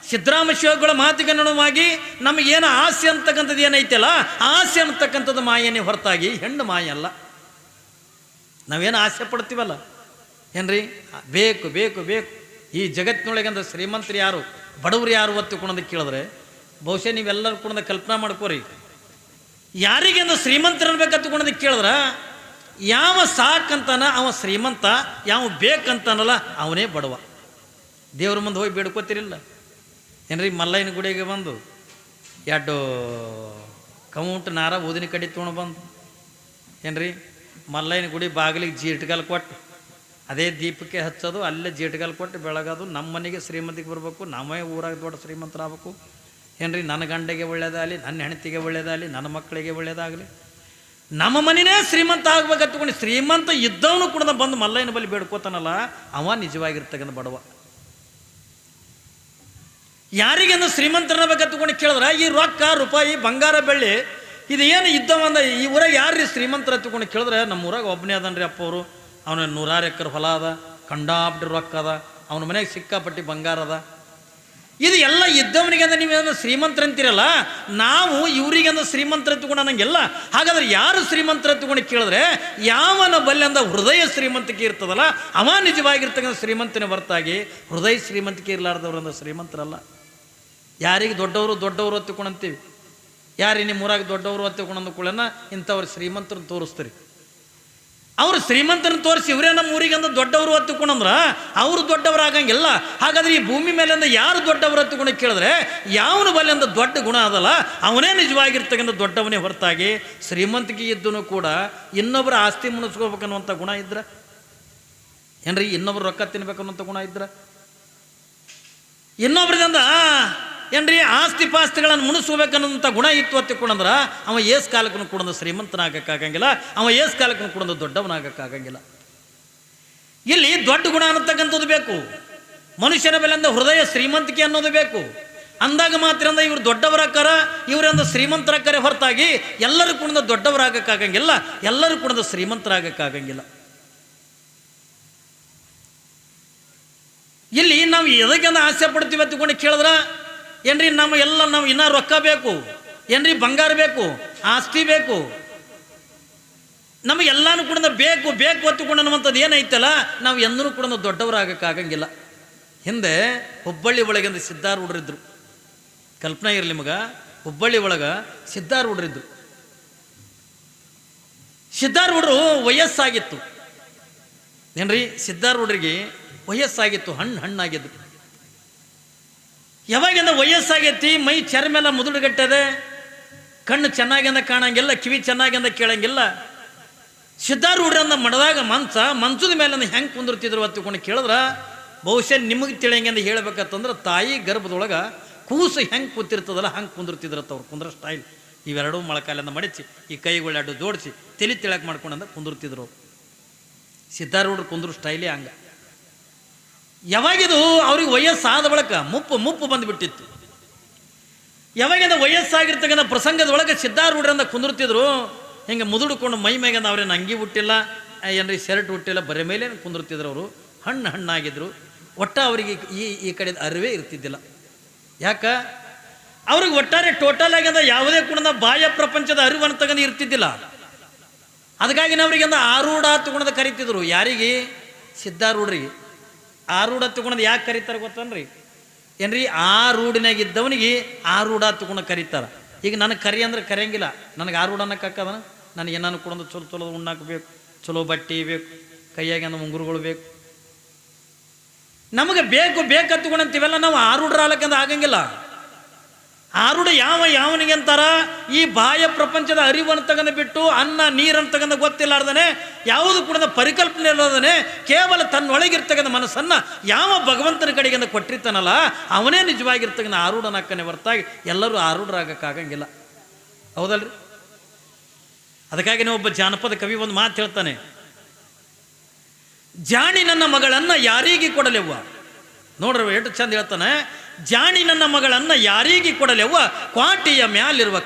ಸಿದ್ದರಾಮಶಿವಗಳ ಮಾತಿಗೆ ಅನುಗುಣವಾಗಿ ನಮಗೇನು ಆಸೆ ಅಂತಕ್ಕಂಥದ್ದು ಏನೈತಲ್ಲ, ಆಸೆ ಅಂತಕ್ಕಂಥದ್ದು ಮಾಯನೇ ಹೊರತಾಗಿ ಹೆಣ್ಣು ಮಾಯಿ ಅಲ್ಲ. ನಾವೇನು ಆಸೆ ಪಡ್ತೀವಲ್ಲ ಏನ್ರಿ, ಬೇಕು ಬೇಕು ಬೇಕು. ಈ ಜಗತ್ತಿನೊಳಗಂದ ಶ್ರೀಮಂತರು ಯಾರು, ಬಡವರು ಯಾರು ಒತ್ತುಕೊಳ್ಳೋದು ಕೇಳಿದ್ರೆ ಬಹುಶಃ ನೀವೆಲ್ಲರೂ ಕೂಡ ಕಲ್ಪನಾ ಮಾಡ್ಕೋರಿ. ಯಾರಿಗೆಂದು ಶ್ರೀಮಂತರನ್ನು ಬೇಕತ್ತುಕೊಳ್ಳೋದು ಕೇಳಿದ್ರೆ ಯಾವ ಸಾಕಂತಾನ ಅವ ಶ್ರೀಮಂತ, ಯಾವ ಬೇಕಂತಾನಲ್ಲ ಅವನೇ ಬಡವ. ದೇವ್ರ ಮುಂದೆ ಹೋಗಿ ಬೇಡ್ಕೋತಿರಿಲ್ಲ ಏನ್ರಿ? ಮಲ್ಲಯ್ಯನ ಗುಡಿಗೆ ಬಂದು 2 ಕೌಂಟ್ ನಾರ ಊದಿನ ಕಡಿ ತೊಗೊಂಡು ಬಂದು ಏನ್ರಿ, ಮಲ್ಲಯ್ಯನ ಗುಡಿ ಬಾಗಿಲಿಗೆ ಜೀಟ್ಗಾಲ್ ಕೊಟ್ಟು ಅದೇ ದೀಪಕ್ಕೆ ಹಚ್ಚೋದು, ಅಲ್ಲೇ ಜೀಟ್ಗಾಲ್ ಕೊಟ್ಟು ಬೆಳಗೋದು. ನಮ್ಮ ಮನೆಗೆ ಶ್ರೀಮಂತಿಗೆ ಬರಬೇಕು, ನಮ್ಮೇ ಊರಾಗ ದೊಡ್ಡ ಶ್ರೀಮಂತರಾಗಬೇಕು ಏನ್ರಿ. ನನ್ನ ಗಂಡಗೆ ಒಳ್ಳೇದಾಗಲಿ, ನನ್ನ ಹೆಂಡತಿಗೆ ಒಳ್ಳೇದಾಗಲಿ, ನನ್ನ ಮಕ್ಕಳಿಗೆ ಒಳ್ಳೇದಾಗಲಿ, ನಮ್ಮ ಮನೆಯೇ ಶ್ರೀಮಂತ ಆಗ್ಬೇಕಂತಕೊಂಡು ಶ್ರೀಮಂತ ಇದ್ದವನು ಕೂಡ ಬಂದು ಮಲ್ಲಯ್ಯನ ಬಳಿ ಬೇಡ್ಕೋತಾನಲ್ಲ ಅವ ನಿಜವಾಗಿರ್ತಕ್ಕಂಥ ಬಡವ. ಯಾರಿಗೆಂದು ಶ್ರೀಮಂತರನ್ನ ಬೇಕಂತಕೊಂಡು ಕೇಳಿದ್ರೆ ಈ ರೊಕ್ಕ ರೂಪಾಯಿ ಬಂಗಾರ ಬೆಳ್ಳಿ ಇದು ಏನು ಇದ್ದವಂದ ಈ ಊರಾಗ ಯಾರು ಶ್ರೀಮಂತರ ಹತ್ಕೊಂಡು ಕೇಳಿದ್ರೆ ನಮ್ಮ ಊರಾಗ ಒಬ್ಬನೇ ಅದನ್ರಿ ಅಪ್ಪ ಅವರು, ಅವನ 100 ಎಕರೆ ಹೊಲ ಅದ, ಕಂಡಾಪಟ್ಟಿ ರೊಕ್ಕ ಅದ, ಅವನ ಮನೆಗೆ ಸಿಕ್ಕಾಪಟ್ಟಿ ಬಂಗಾರ ಅದ. ಇದು ಎಲ್ಲ ಇದ್ದವನಿಗೆ ಅಂದ್ರೆ ನೀವೇನು ಶ್ರೀಮಂತರ ಅಂತೀರಲ್ಲ, ನಾವು ಇವರಿಗೆಂದು ಶ್ರೀಮಂತರ ಎತ್ತುಕೊಂಡು ಅನ್ನಂಗೆಲ್ಲ. ಹಾಗಾದ್ರೆ ಯಾರು ಶ್ರೀಮಂತರ ಎತ್ತುಕೊಂಡು ಕೇಳಿದ್ರೆ ಯಾವನ ಬಲ್ಯಂದ ಹೃದಯ ಶ್ರೀಮಂತಿಕೆ ಇರ್ತದಲ್ಲ ಅವ ನಿಜವಾಗಿರ್ತಕ್ಕಂಥ ಶ್ರೀಮಂತನೇ ಹೊರತಾಗಿ ಹೃದಯ ಶ್ರೀಮಂತಿಕೆ ಇರಲಾರ್ದವ್ರಂದ ಶ್ರೀಮಂತರಲ್ಲ. ಯಾರಿಗೆ ದೊಡ್ಡವರು ಹತ್ತಿಕೊಂಡಂತೀವಿ, ಯಾರಿಗೆ ನಿಮ್ಮ ಊರಾಗ ದೊಡ್ಡವರು ಹತ್ತಿಕೊಂಡಂದು ಕೂಡ ಇಂಥವ್ರು ಶ್ರೀಮಂತರನ್ನು ತೋರಿಸ್ತೀರಿ. ಅವರು ಶ್ರೀಮಂತರನ್ನು ತೋರಿಸಿ ಇವರೇ ನಮ್ಮ ಊರಿಗಂದ ದೊಡ್ಡವರು ಹತ್ತಿಕೊಂಡ್ರ ಅವರು ದೊಡ್ಡವರು ಆಗಂಗಿಲ್ಲ. ಹಾಗಾದ್ರೆ ಈ ಭೂಮಿ ಮೇಲಿಂದ ಯಾರು ದೊಡ್ಡವರು ಹತ್ತಿಕೊಂಡು ಕೇಳಿದ್ರೆ ಯಾವನ ಬಲ್ಲಿಂದ ದೊಡ್ಡ ಗುಣ ಅದಲ್ಲ ಅವನೇ ನಿಜವಾಗಿರ್ತಕ್ಕಂಥ ದೊಡ್ಡವನೇ ಹೊರತಾಗಿ ಶ್ರೀಮಂತಿಕೆ ಇದ್ದೂ ಕೂಡ ಇನ್ನೊಬ್ಬರ ಆಸ್ತಿ ಮುಣಿಸ್ಕೋಬೇಕನ್ನುವಂಥ ಗುಣ ಇದ್ರೆ ಏನ್ರಿ, ಇನ್ನೊಬ್ರು ರೊಕ್ಕ ತಿನ್ಬೇಕನ್ನುವಂಥ ಗುಣ ಇದ್ರೆ, ಇನ್ನೊಬ್ರದಿಂದ ಏನ್ರಿ ಆಸ್ತಿ ಪಾಸ್ತಿಗಳನ್ನು ಮುಣಿಸ್ಕೋಬೇಕನ್ನೋಂಥ ಗುಣ ಇತ್ತು ಹತ್ತಿಕೊಂಡ್ರ ಅವ ಏಸ್ ಕಾಲಕ್ಕೂ ಕೂಡ ಶ್ರೀಮಂತನಾಗಕ್ಕಾಗಂಗಿಲ್ಲ, ಅವ ಏಸ್ ಕಾಲಕ್ಕೂ ಕೂಡ ದೊಡ್ಡವನಾಗಕ್ಕಾಗಂಗಿಲ್ಲ. ಇಲ್ಲಿ ದೊಡ್ಡ ಗುಣ ಅನ್ನತಕ್ಕಂಥದ್ದು ಬೇಕು, ಮನುಷ್ಯನ ಬೆಲೆಂದ ಹೃದಯ ಶ್ರೀಮಂತಿಕೆ ಅನ್ನೋದು ಬೇಕು. ಅಂದಾಗ ಮಾತ್ರ ಇವ್ರು ದೊಡ್ಡವರಾಕಾರ, ಇವರಿಂದ ಶ್ರೀಮಂತರಾಕರೆ ಹೊರತಾಗಿ ಎಲ್ಲರೂ ಕೂಡ ದೊಡ್ಡವರಾಗಕ್ಕಾಗಂಗಿಲ್ಲ, ಎಲ್ಲರೂ ಕೂಡ ಶ್ರೀಮಂತರಾಗಕ್ಕಾಗಂಗಿಲ್ಲ. ಇಲ್ಲಿ ನಾವು ಎದಕ್ಕೆಂದು ಆಸೆ ಪಡ್ತೀವಿ ಹತ್ತಿಕೊಂಡು ಕೇಳಿದ್ರೆ ಏನ್ರಿ, ನಾವು ಇನ್ನೂ ರೊಕ್ಕ ಬೇಕು ಏನ್ರಿ, ಬಂಗಾರ ಬೇಕು, ಆಸ್ತಿ ಬೇಕು, ನಮಗೆಲ್ಲಾನು ಕೂಡ ಬೇಕು ಹತ್ತಿಕೊಂಡು ಅನ್ನುವಂಥದ್ದು ಏನೈತಲ್ಲ ನಾವು ಎಂದೂ ಕೂಡ ದೊಡ್ಡವರಾಗಕ್ಕಾಗಂಗಿಲ್ಲ. ಹಿಂದೆ ಹುಬ್ಬಳ್ಳಿ ಒಳಗಿಂದ ಸಿದ್ಧಾರೂಢರಿದ್ರು, ಕಲ್ಪನೆ ಇರಲಿ ನಿಮಗೆ. ಹುಬ್ಬಳ್ಳಿ ಒಳಗೆ ಸಿದ್ಧಾರೂಢರಿದ್ರು. ಸಿದ್ಧಾರೂಢರು ವಯಸ್ಸಾಗಿತ್ತು ಏನ್ರಿ, ಸಿದ್ಧಾರೂಢರಿಗೆ ವಯಸ್ಸಾಗಿತ್ತು, ಹಣ್ಣಾಗಿದ್ದು. ಯಾವಾಗಿಂದ ವಯಸ್ಸಾಗೈತಿ, ಮೈ ಚರ್ಮೆಲ್ಲ ಮುದುಡುಗಟ್ಟದೆ, ಕಣ್ಣು ಚೆನ್ನಾಗಿಂದ ಕಾಣಂಗಿಲ್ಲ, ಕಿವಿ ಚೆನ್ನಾಗಿಂದ ಕೇಳಂಗಿಲ್ಲ. ಸಿದ್ಧಾರೂಢರನ್ನ ಮಡದಾಗ ಮಂಚದ ಮೇಲೆ ಹೆಂಗೆ ಕುಂದಿರ್ತಿದ್ರು ತಿಳ್ಕೊಂಡು ಕೇಳಿದ್ರೆ ಬಹುಶಃ ನಿಮಗೆ ತಿಳಿಯಂಗೆ ಅಂತ ಹೇಳ್ಬೇಕಂತಂದ್ರೆ ತಾಯಿ ಗರ್ಭದೊಳಗೆ ಕೂಸು ಹೆಂಗೆ ಕೂತಿರ್ತದಲ್ಲ ಹಂಗೆ ಕುಂದಿರ್ತಿದ್ರತ್ತ ಅವ್ರು ಕುಂದ್ರ ಸ್ಟೈಲ್. ಇವೆರಡೂ ಮೊಳಕಾಲಿಂದ ಮಡಿಸಿ ಈ ಕೈಗಳೆರಡು ಜೋಡಿಸಿ ತಲೆ ತಿಳಕ್ಕೆ ಮಾಡ್ಕೊಂಡಂದ ಕುಂದಿರ್ತಿದ್ರು. ಸಿದ್ಧಾರೂಢರು ಕುಂದ್ರು ಸ್ಟೈಲೇ ಹಂಗೆ. ಯಾವಾಗಿದು ಅವ್ರಿಗೆ ವಯಸ್ಸಾದ ಬಳಿಕ ಮುಪ್ಪು ಬಂದುಬಿಟ್ಟಿತ್ತು. ಯಾವಾಗಿಂದ ವಯಸ್ಸಾಗಿರ್ತಕ್ಕಂಥ ಪ್ರಸಂಗದೊಳಗೆ ಸಿದ್ಧಾರೂಢರಿಂದ ಕುಂದಿರ್ತಿದ್ರು. ಹಿಂಗೆ ಮುದುಡ್ಕೊಂಡು ಮೈ ಮೇಗಂದ ಅವ್ರೇನು ಅಂಗಿ ಹುಟ್ಟಿಲ್ಲ, ಏನ್ರಿ ಶರ್ಟ್ ಹುಟ್ಟಿಲ್ಲ, ಬರೀ ಮೇಲೆ ಕುಂದಿರ್ತಿದ್ರು. ಅವರು ಹಣ್ಣಾಗಿದ್ರು. ಒಟ್ಟ ಅವರಿಗೆ ಈ ಕಡೆ ಅರಿವೇ ಇರ್ತಿದ್ದಿಲ್ಲ. ಯಾಕ ಅವ್ರಿಗೆ ಒಟ್ಟಾರೆ ಟೋಟಲ್ ಆಗಿಂದ ಯಾವುದೇ ಕುಣದ ಬಾಹ್ಯ ಪ್ರಪಂಚದ ಅರಿವನ್ನು ತಗೊಂಡು ಇರ್ತಿದ್ದಿಲ್ಲ. ಅದಕ್ಕಾಗಿ ಅವ್ರಿಗೆಂದ ಆರೂಢ ತಗೊಂಡು ಕರಿತಿದ್ರು. ಯಾರಿಗೆ? ಸಿದ್ಧಾರೂಢರಿಗೆ. ಆರೂಢ ತಗೊಂಡು ಯಾಕೆ ಕರೀತಾರೆ ಗೊತ್ತನ್ರಿ? ಏನ್ರಿ ಆರೂಢಿನಾಗಿದ್ದವನಿಗೆ ಆರೂಢ ತಗೊಂಡು ಕರೀತಾರೆ. ಈಗ ನನಗೆ ಕರಿ ಅಂದ್ರೆ ಕರೆಯಂಗಿಲ್ಲ. ನನಗೆ ಆರೂಢ ಅನ್ನಕ್ಕಾಕದ ನನಗೆ ಏನಾನು ಕೊಡೋದು ಚಲೋ ಉಣ್ಣಾಕಬೇಕು, ಚಲೋ ಬಟ್ಟೆ ಬೇಕು, ಕೈಯಾಗ ಉಂಗುರುಗಳು ಬೇಕು. ನಮಗೆ ಬೇಕತ್ತುಕೊಂಡಂತೀವೆಲ್ಲ ನಾವು ಆರೂಢರ ಆಲಕ್ಕಂದ ಆಗಂಗಿಲ್ಲ. ಆರೂಢ ಯಾವನಿಗೆ ಅಂತಾರ? ಈ ಬಾಹ್ಯ ಪ್ರಪಂಚದ ಅರಿವನ್ನು ತಗೊಂಡು ಬಿಟ್ಟು ಅನ್ನ ನೀರನ್ನು ತಗೊಂಡು ಗೊತ್ತಿಲ್ಲಾರ್ದನೆ, ಯಾವುದು ಕೂಡ ಪರಿಕಲ್ಪನೆ ಇಲ್ಲದನೆ, ಕೇವಲ ತನ್ನೊಳಗಿರ್ತಕ್ಕಂಥ ಮನಸ್ಸನ್ನು ಯಾವ ಭಗವಂತನ ಕಡೆಗಿಂದ ಕೊಟ್ಟಿರ್ತಾನಲ್ಲ ಅವನೇ ನಿಜವಾಗಿರ್ತಕ್ಕಂಥ ಆರೂಢನಕ್ಕನೆ ಹೊರತಾಗಿ ಎಲ್ಲರೂ ಆರೂಢರಾಗಕ್ಕಾಗಂಗಿಲ್ಲ. ಹೌದಲ್ರಿ? ಅದಕ್ಕಾಗಿ ಒಬ್ಬ ಜಾನಪದ ಕವಿ ಒಂದು ಮಾತು ಹೇಳ್ತಾನೆ, ಜಾಣಿ ನನ್ನ ಮಗಳನ್ನು ಯಾರಿಗೆ ಕೊಡಲೆವ್ವ. ನೋಡ್ರಿ ಎಷ್ಟು ಚಂದ ಹೇಳ್ತಾನೆ. ಜಾಣಿ ನನ್ನ ಮಗಳನ್ನು ಯಾರಿಗೆ ಕೊಡಲೆವ್ವ, ಕ್ವಾಟಿಯ ಮ್ಯಾಲಿರುವ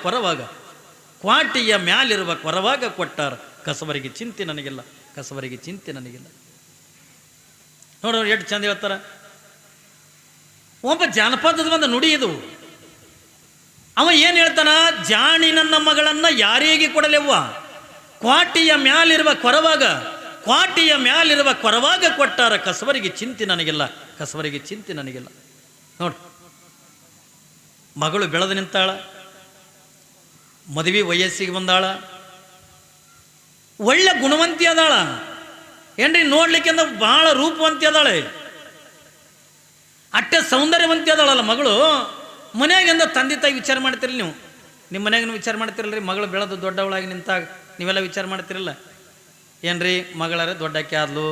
ಕೊರವಾಗ ಕೊಟ್ಟಾರ, ಕಸವರಿಗೆ ಚಿಂತೆ ನನಗಿಲ್ಲ, ಕಸವರಿಗೆ ಚಿಂತೆ ನನಗಿಲ್ಲ. ನೋಡ್ರಿ ಎಷ್ಟು ಚಂದ ಹೇಳ್ತಾರ. ಒಬ್ಬ ಜಾನಪದದ ಒಂದು ನುಡಿ ಇದು. ಅವ ಏನು ಹೇಳ್ತಾನ? ಜಾಣಿ ನನ್ನ ಮಗಳನ್ನು ಯಾರಿಗೆ ಕೊಡಲೆವ್ವ, ಕ್ವಾಟಿಯ ಮ್ಯಾಲಿರುವ ಕೊರವಾಗ ಕೊಟ್ಟಾರ, ಕಸವರಿಗೆ ಚಿಂತೆ ನನಗಿಲ್ಲ, ಕಸವರಿಗೆ ಚಿಂತೆ ನನಗಿಲ್ಲ. ನೋಡಿ, ಮಗಳು ಬೆಳೆದು ನಿಂತಾಳ, ಮದುವೆ ವಯಸ್ಸಿಗೆ ಬಂದಾಳ, ಒಳ್ಳೆ ಗುಣವಂತಿ ಅದಾಳ, ಏನ್ರಿ ನೋಡ್ಲಿಕ್ಕಿಂತ ಬಹಳ ರೂಪವಂತಿ ಅದಾಳೆ, ಅಟ್ಟೆ ಸೌಂದರ್ಯವಂತಿ ಅದಾಳಲ್ಲ ಮಗಳು. ಮನೆಯಾಗಿಂದ ತಂದೆ ತಾಯಿ ವಿಚಾರ ಮಾಡ್ತಿರಲಿ ನೀವು? ನಿಮ್ಮ ಮನೆಯಾಗ ವಿಚಾರ ಮಾಡ್ತಿರಲ್ರಿ? ಮಗಳು ಬೆಳೆದು ದೊಡ್ಡವಳಾಗಿ ನಿಂತಾಗ ನೀವೆಲ್ಲ ವಿಚಾರ ಮಾಡ್ತಿರಲ್ಲ? ಏನ್ರಿ ಮಗಳರೇ ದೊಡ್ಡಕ್ಕೆ ಆದ್ಲು,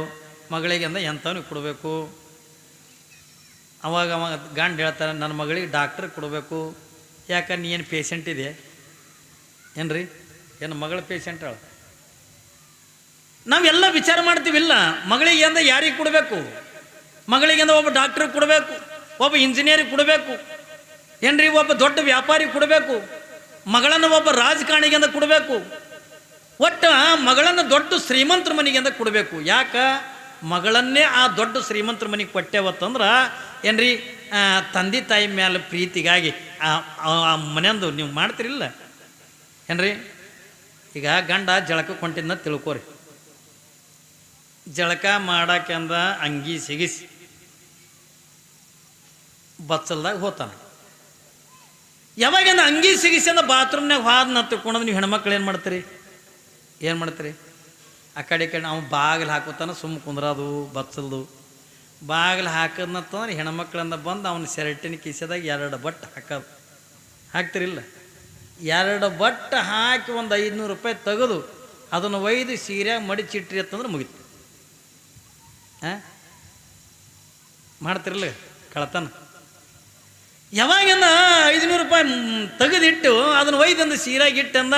ಮಗಳಿಗೆ ಅಂದ ಎಂಥವ್ನಿಗೆ ಕೊಡಬೇಕು. ಅವಾಗ ಗಂಡು ಹೇಳ್ತಾರೆ, ನನ್ನ ಮಗಳಿಗೆ ಡಾಕ್ಟ್ರ್ ಕೊಡಬೇಕು. ಯಾಕೆ ನೀ ಏನು ಪೇಷಂಟ್ ಇದೆ ಏನ್ರಿ? ಏನು ಮಗಳ ಪೇಷಂಟ್ ಅಳ? ನಾವೆಲ್ಲ ವಿಚಾರ ಮಾಡ್ತೀವಿಲ್ಲ. ಮಗಳಿಗೆ ಅಂದ ಯಾರಿಗೆ ಕೊಡಬೇಕು? ಮಗಳಿಗೆ ಅಂದ ಒಬ್ಬ ಡಾಕ್ಟ್ರಿಗೆ ಕೊಡಬೇಕು, ಒಬ್ಬ ಇಂಜಿನಿಯರಿಗೆ ಕೊಡಬೇಕು, ಏನ್ರಿ ಒಬ್ಬ ದೊಡ್ಡ ವ್ಯಾಪಾರಿಗೆ ಕೊಡಬೇಕು, ಮಗಳನ್ನು ಒಬ್ಬ ರಾಜಕಾರಣಿಗೆ ಅಂದ ಕೊಡಬೇಕು. ಒಟ್ಟು ಮಗಳನ್ನು ದೊಡ್ಡ ಶ್ರೀಮಂತರ ಮನೆಗೆ ಅಂತ ಕೊಡಬೇಕು. ಯಾಕೆ? ಮಗಳನ್ನೇ ಆ ದೊಡ್ಡ ಶ್ರೀಮಂತರ ಮನೆಗೆ ಕೊಟ್ಟೇವತ್ತಂದ್ರೆ ಏನ್ರಿ ತಂದೆ ತಾಯಿ ಮೇಲೆ ಪ್ರೀತಿಗಾಗಿ ಆ ಮನೆಯಂದು ನೀವು ಮಾಡ್ತಿರಿಲ್ಲ ಏನ್ರಿ? ಈಗ ಗಂಡ ಜಳಕಕ್ಕೆ ಹೊಂಟಿದ್ನ ತಿಳ್ಕೊರಿ. ಜಳಕ ಮಾಡಾಕೆಂದ ಅಂಗಿ ಸಿಗಿಸಿ ಬಚ್ಚಲ್ದಾಗ ಹೋತಾನ. ಯಾವಾಗಿಂದ ಅಂಗಿ ಸಿಗಿಸಿ ಅಂದ ಬಾತ್ರೂಮ್ನಾಗ ಹಾದನ್ನ ತಿಳ್ಕೊಂಡ್ರೆ ನೀವು ಹೆಣ್ಮಕ್ಳು ಏನು ಮಾಡ್ತೀರಿ? ಆ ಕಡೆ ನಾವು ಬಾಗಿಲು ಹಾಕೋತಾನ ಸುಮ್ಮ ಕುಂದ್ರದು ಬಚ್ಚಲ್ದು. ಬಾಗಿಲು ಹಾಕದ್ನಂತಂದ್ರೆ ಹೆಣ್ಮಕ್ಳಿಂದ ಬಂದು ಅವನ ಶರ್ಟಿನ ಕಿಸೆದಾಗ 2 ಬಟ್ ಹಾಕ್ತಿರಿಲ್ಲ? 2 ಬಟ್ ಹಾಕಿ ಒಂದು 500 ರೂಪಾಯಿ ತೆಗೆದು ಅದನ್ನು ಒಯ್ದು ಸೀರೆಯಾಗ ಮಡಿಚಿಟ್ರಿ ಅಂತಂದ್ರೆ ಮುಗಿತು. ಮಾಡ್ತಿರಲ್ಲ ಕಳತನ? ಯಾವಾಗಿಂದ 500 ರೂಪಾಯಿ ತೆಗೆದಿಟ್ಟು ಅದನ್ನು ಒಯ್ದಂದು ಸೀರೆಯಾಗಿ ಇಟ್ಟಂದ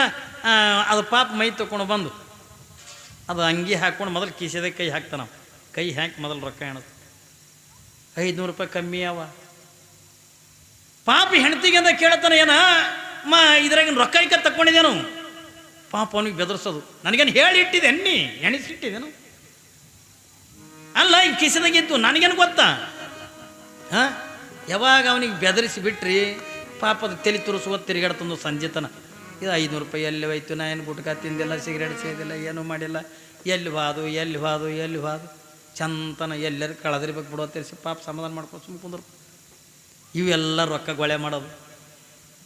ಅದು ಪಾಪ ಮೈ ತಗೊಂಡು ಬಂದು ಅದು ಅಂಗಿ ಹಾಕ್ಕೊಂಡು ಮೊದಲು ಕಿಸೆದಾಗ ಕೈ ಹಾಕ್ತಾನ. ಕೈ ಹಾಕಿ ಮೊದಲು ರೊಕ್ಕ ಎಣದು 500 ರೂಪಾಯಿ ಕಮ್ಮಿ ಅವ. ಪಾಪ ಹೆಣ್ತಿಗೆ ಅಂತ ಕೇಳ್ತಾನೆ, ಏನ ಇದ್ರಾಗಿನ ರೊಕ್ಕ ಇಕ್ಕ ತಕ್ಕೊಂಡಿದ್ದೇನು? ಪಾಪ ಅವನಿಗೆ ಬೆದರ್ಸೋದು. ನನಗೇನು ಹೇಳಿ ಇಟ್ಟಿದೆ ನೀ ಎಣಿಸಿಟ್ಟಿದ್ದೇನು? ಅಲ್ಲ ಈಗ ಕಿಸೆದಾಗಿತ್ತು ನನಗೇನು ಗೊತ್ತಾ? ಯಾವಾಗ ಅವನಿಗೆ ಬೆದರಿಸಿ ಬಿಟ್ರಿ ಪಾಪದ ತಲೆ ತುರಿಸುವ ತಿರುಗಾಡ್ತಂದು ಸಂಜೆತನ. ಇದು 500 ರೂಪಾಯಿ ಎಲ್ಲಿ ಹೋಯ್ತು? ನಾ ಏನು ಗುಟ್ಕ ತಿಂದಿಲ್ಲ, ಸಿಗರೇಟ್ ಸೇದಿಲ್ಲ, ಏನೂ ಮಾಡಿಲ್ಲ. ಎಲ್ಲಿ ಹೋದು ಚಂತನ ಎಲ್ಲರೂ ಕಳೆದಿರ್ಬೇಕು ಬಿಡೋ ತಿರ್ಸಿ ಪಾಪ ಸಮಾಧಾನ ಮಾಡ್ಕೊಂಡು ಸುಮ್ಮ ಕುಂದ್ರು. ಇವೆಲ್ಲ ರೊಕ್ಕ ಗೊಳೆ ಮಾಡೋದು.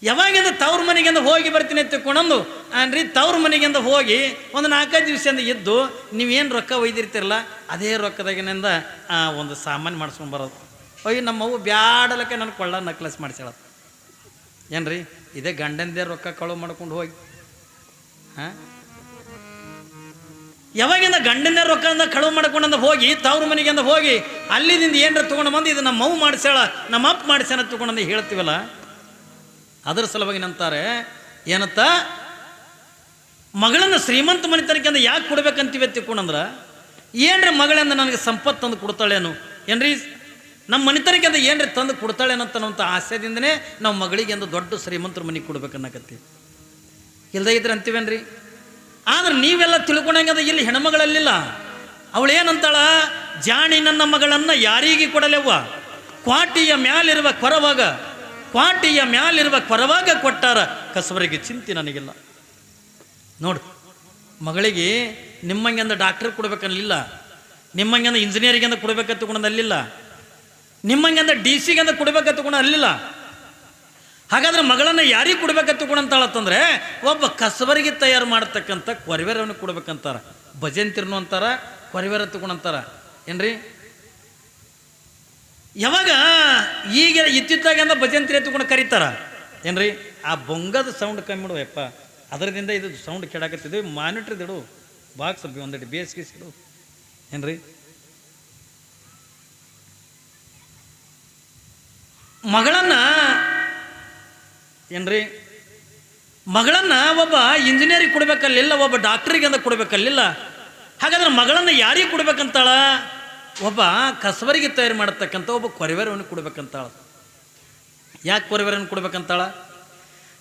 ಯಾವಾಗಿಂದ ತವ್ರ ಮನೆಗಿಂದ ಹೋಗಿ ಬರ್ತೀನಿ ತಿಳ್ಕೊಂಡಂದು ಅನ್ರಿ ತವ್ರ ಮನೆಗಿಂದ ಹೋಗಿ ಒಂದು 4-5 ದಿವಸದಿಂದ ಇದ್ದು ನೀವೇನು ರೊಕ್ಕ ಒಯ್ದಿರ್ತಿರಲ್ಲ ಅದೇ ರೊಕ್ಕದಾಗಿನಿಂದ ಒಂದು ಸಾಮಾನು ಮಾಡಿಸ್ಕೊಂಡು ಬರೋದು. ಅಯ್ಯೋ ನಮ್ಮವು ಬ್ಯಾಡಲಕ್ಕೆ ನನ್ನ ಕೊಳ್ಳ ನಕ್ಲಸ್ ಮಾಡಿಸ್ಯಾಳದು. ಏನ್ರಿ ಇದೇ ಗಂಡಂದೇ ರೊಕ್ಕ ಕಳು ಮಾಡ್ಕೊಂಡು ಹೋಗಿ ಯಾವಾಗಿಂದ ಗಂಡನ ರೊಕ್ಕದಿಂದ ಕಳುವು ಮಾಡ್ಕೊಂಡಂದ ಹೋಗಿ ತವ್ರ ಮನೆಗಿಂದ ಹೋಗಿ ಅಲ್ಲಿದಿಂದ ಏನರ ತೊಗೊಂಡು ಬಂದು ಇದು ನಮ್ಮ ಮಗು ಮಾಡಿಸ್ಯಾಳ ನಮ್ಮ ಅಪ್ಪ ಮಾಡಿಸ್ಯಾನ ತೊಗೊಂಡಂದು ಹೇಳ್ತೀವಲ್ಲ, ಅದರ ಸಲುವಾಗಿ ನಂತಾರೆ ಏನತ್ತ ಮಗಳನ್ನು ಶ್ರೀಮಂತ ಮನೆತನಕ್ಕಿಂದ ಯಾಕೆ ಕೊಡ್ಬೇಕಂತೀವಿ ತಿಳ್ಕೊಂಡಂದ್ರೆ ಏನ್ರಿ ಮಗಳಿಂದ ನನಗೆ ಸಂಪತ್ತು ತಂದು ಕೊಡ್ತಾಳೇನು, ಏನ್ರಿ ನಮ್ಮ ಮನೆತನಕ್ಕಿಂದ ಏನ್ರಿ ತಂದು ಕೊಡ್ತಾಳೇನಂತ ಆಸೆದಿಂದನೇ ನಾವು ಮಗಳಿಗೆ ಒಂದು ದೊಡ್ಡ ಶ್ರೀಮಂತರ ಮನೆಗೆ ಕೊಡ್ಬೇಕನ್ನಕತ್ತೀವಿ. ಇಲ್ಲದೇ ಇದ್ರೆ ಅಂತೀವೇನ್ರಿ. ಆದ್ರೆ ನೀವೆಲ್ಲ ತಿಳ್ಕೊಂಡಂಗದ ಇಲ್ಲಿ ಹೆಣ್ಮಗಳಲ್ಲಿಲ್ಲ. ಅವಳೇನಂತಾಳ, ಜಾಣಿ ನನ್ನ ಮಗಳನ್ನು ಯಾರಿಗೆ ಕೊಡಲೆವ್ವ, ಕ್ವಾಟಿಯ ಮ್ಯಾಲಿರುವ ಕೊರವಾಗ, ಕ್ವಾಟಿಯ ಮ್ಯಾಲಿರುವ ಕೊರವಾಗ ಕೊಟ್ಟಾರ ಕಸಬರಿಗೆ ಚಿಂತೆ ನನಗಿಲ್ಲ. ನೋಡು, ಮಗಳಿಗೆ ನಿಮ್ಮಂಗೆಂದ ಡಾಕ್ಟರ್ ಕೊಡ್ಬೇಕನ್ನಲಿಲ್ಲ, ನಿಮ್ಮಂಗೆಂದ ಇಂಜಿನಿಯರಿಂಗಿಂದ ಕೊಡ್ಬೇಕಂತ ತಗೊಂಡು ಅಲ್ಲಿಲ್ಲ, ನಿಮ್ಮಂಗೆಂದ DC ಗೆಂದ ಕೊಡ್ಬೇಕಂತ ತಗೊಂಡು ಅಲ್ಲಿಲ್ಲ. ಹಾಗಾದ್ರೆ ಮಗಳನ್ನು ಯಾರಿಗೆ ಕೊಡ್ಬೇಕಂತ ತಗೊಂಡಂತಾಳತ್ತಂದ್ರೆ ಒಬ್ಬ ಕಸಬರಿಗೆ ತಯಾರು ಮಾಡ್ತಕ್ಕಂಥ ಕೊರವೇರವನ್ನ ಕೊಡ್ಬೇಕಂತಾರ. ಭಜಂತಿರ್ನು ಅಂತಾರ, ಕೊರವೇರ ತಗೊಂಡಂತಾರ ಏನ್ರಿ. ಯಾವಾಗ ಈಗ ಇತ್ತಿತ್ತಾಗಿಂದ ಭಜಂತ್ರಿ ತಗೊಂಡು ಕರೀತಾರ ಏನ್ರಿ. ಆ ಬೊಂಗದ ಸೌಂಡ್ ಕಮ್ಮಿ ಬಿಡುವಪ್ಪ, ಅದರದಿಂದ ಇದು ಸೌಂಡ್ ಕೆಡಾಕತ್ತಿದ್ವಿ. ಮಾನಿಟ್ರದ್ದು ಇಡು, ಬಾಕ್ಸ್ ಒಂದೆರಡು ಬೇಸಿಗೆ ಇಡು ಏನ್ರಿ. ಮಗಳನ್ನ ಏನ್ರಿ, ಮಗಳನ್ನ ಒಬ್ಬ ಇಂಜಿನಿಯರಿಗೆ ಕೊಡ್ಬೇಕಲ್ಲಿಲ್ಲ, ಒಬ್ಬ ಡಾಕ್ಟ್ರಿಗೆ ಅಂತ ಕೊಡ್ಬೇಕಲ್ಲಿಲ್ಲ. ಹಾಗಾದ್ರೆ ಮಗಳನ್ನು ಯಾರಿಗೆ ಕೊಡ್ಬೇಕಂತಾಳ, ಒಬ್ಬ ಕಸಬರಿಗೆ ತಯಾರು ಮಾಡತಕ್ಕಂಥ ಒಬ್ಬ ಕೊರವೇರವನ್ನು ಕೊಡ್ಬೇಕಂತಾಳ. ಯಾಕೆ ಕೊರವೇರವನ್ನು ಕೊಡ್ಬೇಕಂತಾಳ,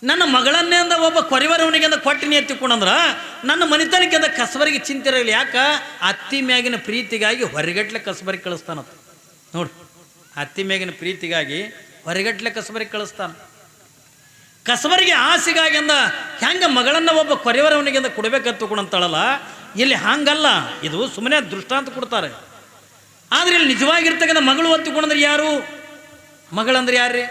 ನನ್ನ ಮಗಳನ್ನೇ ಅಂದ ಒಬ್ಬ ಕೊರವೇರವನಿಗೆ ಅಂದ ಕೊಟ್ಟಿನಿ ಎತ್ತಿಕೊಂಡಂದ್ರ ನನ್ನ ಮನೆತನಕ್ಕಿಂತ ಕಸಬರಿಗೆ ಚಿಂತೆ ಇರಲಿ. ಯಾಕೆ ಅತ್ತಿ ಮ್ಯಾಗಿನ ಪ್ರೀತಿಗಾಗಿ ಹೊರಗಟ್ಲೆ ಕಸಬರಿಗೆ ಕಳಿಸ್ತಾನಂತ. ನೋಡ್ರಿ, ಅತ್ತಿ ಮ್ಯಾಗಿನ ಪ್ರೀತಿಗಾಗಿ ಹೊರಗಟ್ಲೆ ಕಸಬರಿಗೆ ಕಳಿಸ್ತಾನ. ಕಸಬರಿಗೆ ಆಸೆಗಾಗಿ ಅಂದ ಹೆಂಗೆ ಮಗಳನ್ನು ಒಬ್ಬ ಕೊರವೇರವನಿಗಿಂದ ಕೊಡ್ಬೇಕಂತ ತಗೊಂಡಂತಾಳಲ್ಲ, ಇಲ್ಲಿ ಹಂಗಲ್ಲ. ಇದು ಸುಮ್ಮನೆ ದೃಷ್ಟಾಂತ ಕೊಡ್ತಾರೆ. ಆದ್ರೆ ಇಲ್ಲಿ ನಿಜವಾಗಿರ್ತಕ್ಕಂಥ ಮಗಳು ಒತ್ತುಕೊಂಡ್ರೆ ಯಾರು, ಮಗಳಂದ್ರೆ ಯಾರ್ರಿ?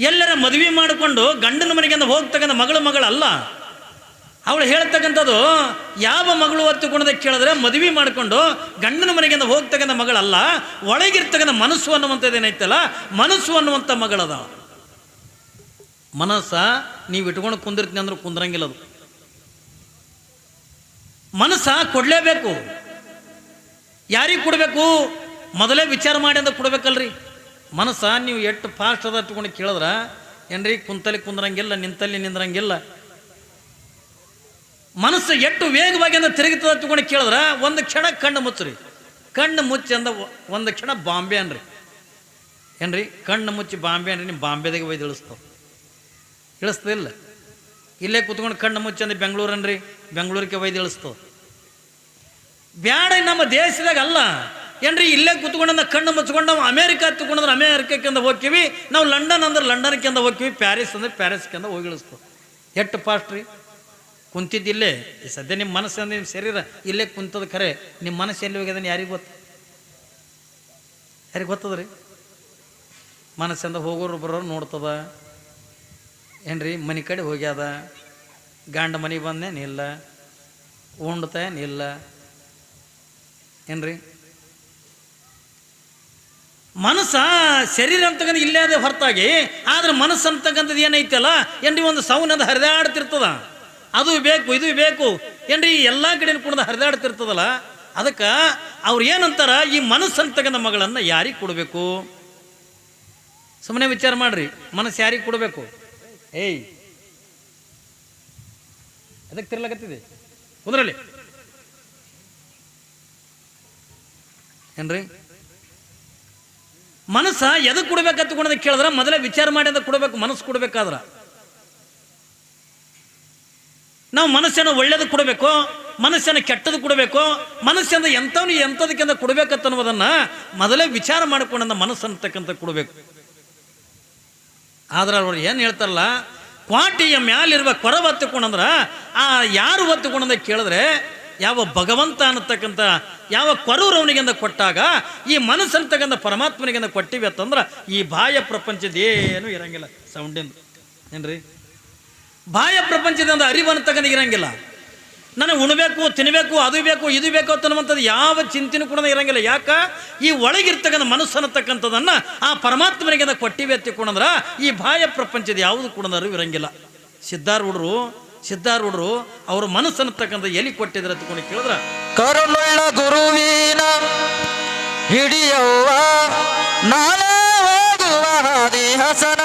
ಎಲ್ಲರ ಮದುವೆ ಮಾಡಿಕೊಂಡು ಗಂಡನ ಮನೆಗಿಂದ ಹೋಗ್ತಕ್ಕಂಥ ಮಗಳಲ್ಲ. ಅವಳು ಹೇಳ್ತಕ್ಕಂಥದ್ದು ಯಾವ ಮಗಳು ಒತ್ತುಕೊಂಡದ ಕೇಳಿದ್ರೆ ಮದುವೆ ಮಾಡಿಕೊಂಡು ಗಂಡನ ಮನೆಗಿಂದ ಹೋಗ್ತಕ್ಕಂಥ ಮಗಳಲ್ಲ, ಒಳಗಿರ್ತಕ್ಕಂಥ ಮನಸ್ಸು ಅನ್ನುವಂಥದ್ದೇನೈತಲ್ಲ, ಮನಸ್ಸು ಅನ್ನುವಂಥ ಮಗಳದ. ಮನಸ್ಸ ನೀವು ಇಟ್ಕೊಂಡು ಕುಂದಿರ್ತೀನಿ ಅಂದ್ರೆ ಕುಂದ್ರಂಗಿಲ್ಲ. ಅದು ಮನಸ್ಸ ಕೊಡಲೇಬೇಕು. ಯಾರಿಗೆ ಕೊಡಬೇಕು, ಮೊದಲೇ ವಿಚಾರ ಮಾಡಿ ಅಂತ ಕೊಡ್ಬೇಕಲ್ರಿ. ಮನಸ್ಸ ನೀವು ಎಷ್ಟು ಫಾಸ್ಟ್ ಅದ ಇಟ್ಕೊಂಡು ಕೇಳಿದ್ರೆ ಏನ್ರಿ, ಕುಂತಲ್ಲಿ ಕುಂದ್ರಂಗಿಲ್ಲ, ನಿಂತಲ್ಲಿ ನಿಂದ್ರಂಗಿಲ್ಲ. ಮನಸ್ಸು ಎಷ್ಟು ವೇಗವಾಗಿ ಅಂತ ತಿರುಗುತ್ತದೆ ತಗೊಂಡು ಕೇಳಿದ್ರೆ ಒಂದು ಕ್ಷಣ ಕಣ್ಣು ಮುಚ್ಚ್ರಿ. ಕಣ್ಣು ಮುಚ್ಚಿ ಅಂದ ಒಂದು ಕ್ಷಣ ಬಾಂಬೆ ಅನ್ರಿ ಏನ್ರಿ. ಕಣ್ಣು ಮುಚ್ಚಿ ಬಾಂಬೆ ಅನ್ರಿ, ನಿಮ್ಮ ಬಾಂಬೆದಾಗೆ ಒಯ್ದು ಇಳಿಸ್ತಾವ. ಇಳಿಸ್ತದಿಲ್ಲ. ಇಲ್ಲೇ ಕೂತ್ಕೊಂಡು ಕಣ್ಣು ಮುಚ್ಚಿ ಅಂದ್ರೆ ಬೆಂಗಳೂರು ಅನ್ರಿ, ಬೆಂಗಳೂರಿಗೆ ಒಯ್ದು ಇಳಿಸ್ತವ. ಬ್ಯಾಡ ನಮ್ಮ ದೇಶದಾಗ ಅಲ್ಲ ಏನ್ರಿ. ಇಲ್ಲೇ ಕೂತ್ಕೊಂಡ ಕಣ್ಣು ಮುಚ್ಕೊಂಡು ನಾವು ಅಮೇರಿಕಾ ತಗೊಂಡ್ರೆ ಅಮೇರಿಕಕ್ಕಿಂದ ಹೋಗ್ತೀವಿ, ನಾವು ಲಂಡನ್ ಅಂದ್ರೆ ಲಂಡನ್ಕಿಂದ ಹೋಗ್ತೀವಿ, ಪ್ಯಾರಿಸ್ ಅಂದ್ರೆ ಪ್ಯಾರಿಸ್ಕಿಂದ ಹೋಗಿ ಇಳಿಸ್ತವ. ಎಷ್ಟು ಫಾಸ್ಟ್ ರೀ. ಕುಂತಿದ್ದಿಲ್ಲೇ ಸದ್ಯ ನಿಮ್ಮ ಮನಸ್ಸು ಅಂದ್ರೆ ನಿಮ್ಮ ಶರೀರ ಇಲ್ಲೇ ಕುಂತದ ಖರೆ, ನಿಮ್ಮ ಮನಸ್ಸು ಎಲ್ಲಿ ಹೋಗ್ಯದನ್ನು ಯಾರಿಗೆ ಗೊತ್ತು, ಯಾರಿಗೆ ಗೊತ್ತದ್ರಿ? ಮನಸ್ಸಿಂದ ಹೋಗೋರು ಬರೋರು ನೋಡ್ತದ ಏನ್ರಿ. ಮನೆ ಕಡೆ ಹೋಗ್ಯಾದ, ಗಂಡ ಮನೆಗೆ ಬಂದೇ ನಿಲ್ಲ, ಉಂಡ್ತಾ ನಿಲ್ಲ ಏನ್ರಿ. ಮನಸ್ಸ ಶರೀರ ಅಂತಕ್ಕಂಥ ಇಲ್ಲೇ ಅದೇ ಹೊರತಾಗಿ, ಆದ್ರೆ ಮನಸ್ಸು ಅಂತಕ್ಕಂಥದ್ದು ಏನೈತಲ್ಲ ಏನ್ರಿ, ಒಂದು ಸೌನದ ಹರಿದಾಡ್ತಿರ್ತದ. ಅದು ಬೇಕು ಇದು ಬೇಕು ಏನ್ರಿ, ಎಲ್ಲ ಕಡೆ ಕುಡ್ದು ಹರಿದಾಡ್ತಿರ್ತದಲ್ಲ. ಅದಕ್ಕೆ ಅವ್ರು ಏನಂತಾರ, ಈ ಮನಸ್ಸು ಅಂತಕ್ಕಂಥ ಮಗಳನ್ನು ಯಾರಿಗೆ ಕೊಡಬೇಕು? ಸುಮ್ಮನೆ ವಿಚಾರ ಮಾಡ್ರಿ, ಮನಸ್ಸು ಯಾರಿಗೆ ಕೊಡಬೇಕು? ಏಯ್ ಅದಕ್ಕೆ ತಿರ್ಲಾಗತ್ತಿದೆ ಕುಂದ್ರಲ್ಲಿ ಏನ್ರಿ. ಮನಸ್ಸ ಎದಕ್ಕೆ ಕೊಡ್ಬೇಕಂತ ಕೊಡೋದ ಕೇಳಿದ್ರೆ ಮೊದಲೇ ವಿಚಾರ ಮಾಡಿ ಅಂತ ಕೊಡಬೇಕು. ಮನಸ್ಸು ಕೊಡ್ಬೇಕಾದ್ರೆ ನಾವು ಮನಸ್ಸನ್ನು ಒಳ್ಳೇದು ಕೊಡಬೇಕು, ಮನಸ್ಸನ್ನು ಕೆಟ್ಟದ್ದು ಕೊಡಬೇಕು, ಮನಸ್ಸಿಂದ ಎಂಥವ್ನು ಎಂಥದಕ್ಕಿಂತ ಕೊಡ್ಬೇಕಂತ ಅನ್ನೋದನ್ನ ಮೊದಲೇ ವಿಚಾರ ಮಾಡಿಕೊಂಡ ಮನಸ್ಸು ಅಂತಕ್ಕಂಥ ಕೊಡಬೇಕು. ಆದ್ರೆ ಅವ್ರು ಏನು ಹೇಳ್ತಾರಲ್ಲ, ಕ್ವಾಟಿಯ ಮ್ಯಾಲಿರುವ ಕೊರವ ಹತ್ತಕೊಂಡಂದ್ರ ಆ ಯಾರು ಹೊತ್ತುಕೊಂಡ ಕೇಳಿದ್ರೆ ಯಾವ ಭಗವಂತ ಅನ್ನತಕ್ಕಂಥ ಯಾವ ಕೊರವರವನಿಗಿಂದ ಕೊಟ್ಟಾಗ ಈ ಮನಸ್ಸು ಅಂತಕ್ಕಂಥ ಪರಮಾತ್ಮನಿಗಿಂದ ಕೊಟ್ಟಿವಿ ಅಂತಂದ್ರೆ ಈ ಬಾಹ್ಯ ಪ್ರಪಂಚದೇನು ಇರಂಗಿಲ್ಲ. ಸೌಂಡಿಂದ ಏನ್ರಿ, ಬಾಹ್ಯ ಪ್ರಪಂಚದಿಂದ ಅರಿವು ಅನ್ನತಕ್ಕಂಥ ಇರಂಗಿಲ್ಲ. ನನಗೆ ಉಣಬೇಕು, ತಿನ್ನಬೇಕು, ಅದು ಬೇಕು, ಇದು ಬೇಕು ಅನ್ನುವಂಥದ್ದು ಯಾವ ಚಿಂತೆನೂ ಕೂಡ ಇರಂಗಿಲ್ಲ. ಯಾಕ ಈ ಒಳಗಿರ್ತಕ್ಕಂಥ ಮನಸ್ಸು ಅನ್ನತಕ್ಕಂಥದನ್ನು ಆ ಪರಮಾತ್ಮನಿಗೆ ಕೊಟ್ಟಿವೆ ಎತ್ತಿಕೊಂಡ್ರ ಈ ಬಾಹ್ಯ ಪ್ರಪಂಚದ ಯಾವುದು ಕೂಡ ಅರಿವು ಇರಂಗಿಲ್ಲ. ಸಿದ್ಧಾರೂಢರು ಸಿದ್ಧಾರೂಢರು ಅವ್ರ ಮನಸ್ಸನ್ನತಕ್ಕಂಥ ಎಲಿ ಕೊಟ್ಟಿದ್ರೆ ತಗೊಂಡು ಕೇಳಿದ್ರ ಕರುಣುಳ್ಳ ಗುರುವಿನ ಹಿಡಿಯವ್ವ ನಾಳೆ ಹೋಗುವ ಹಾದಿ ಹಸನ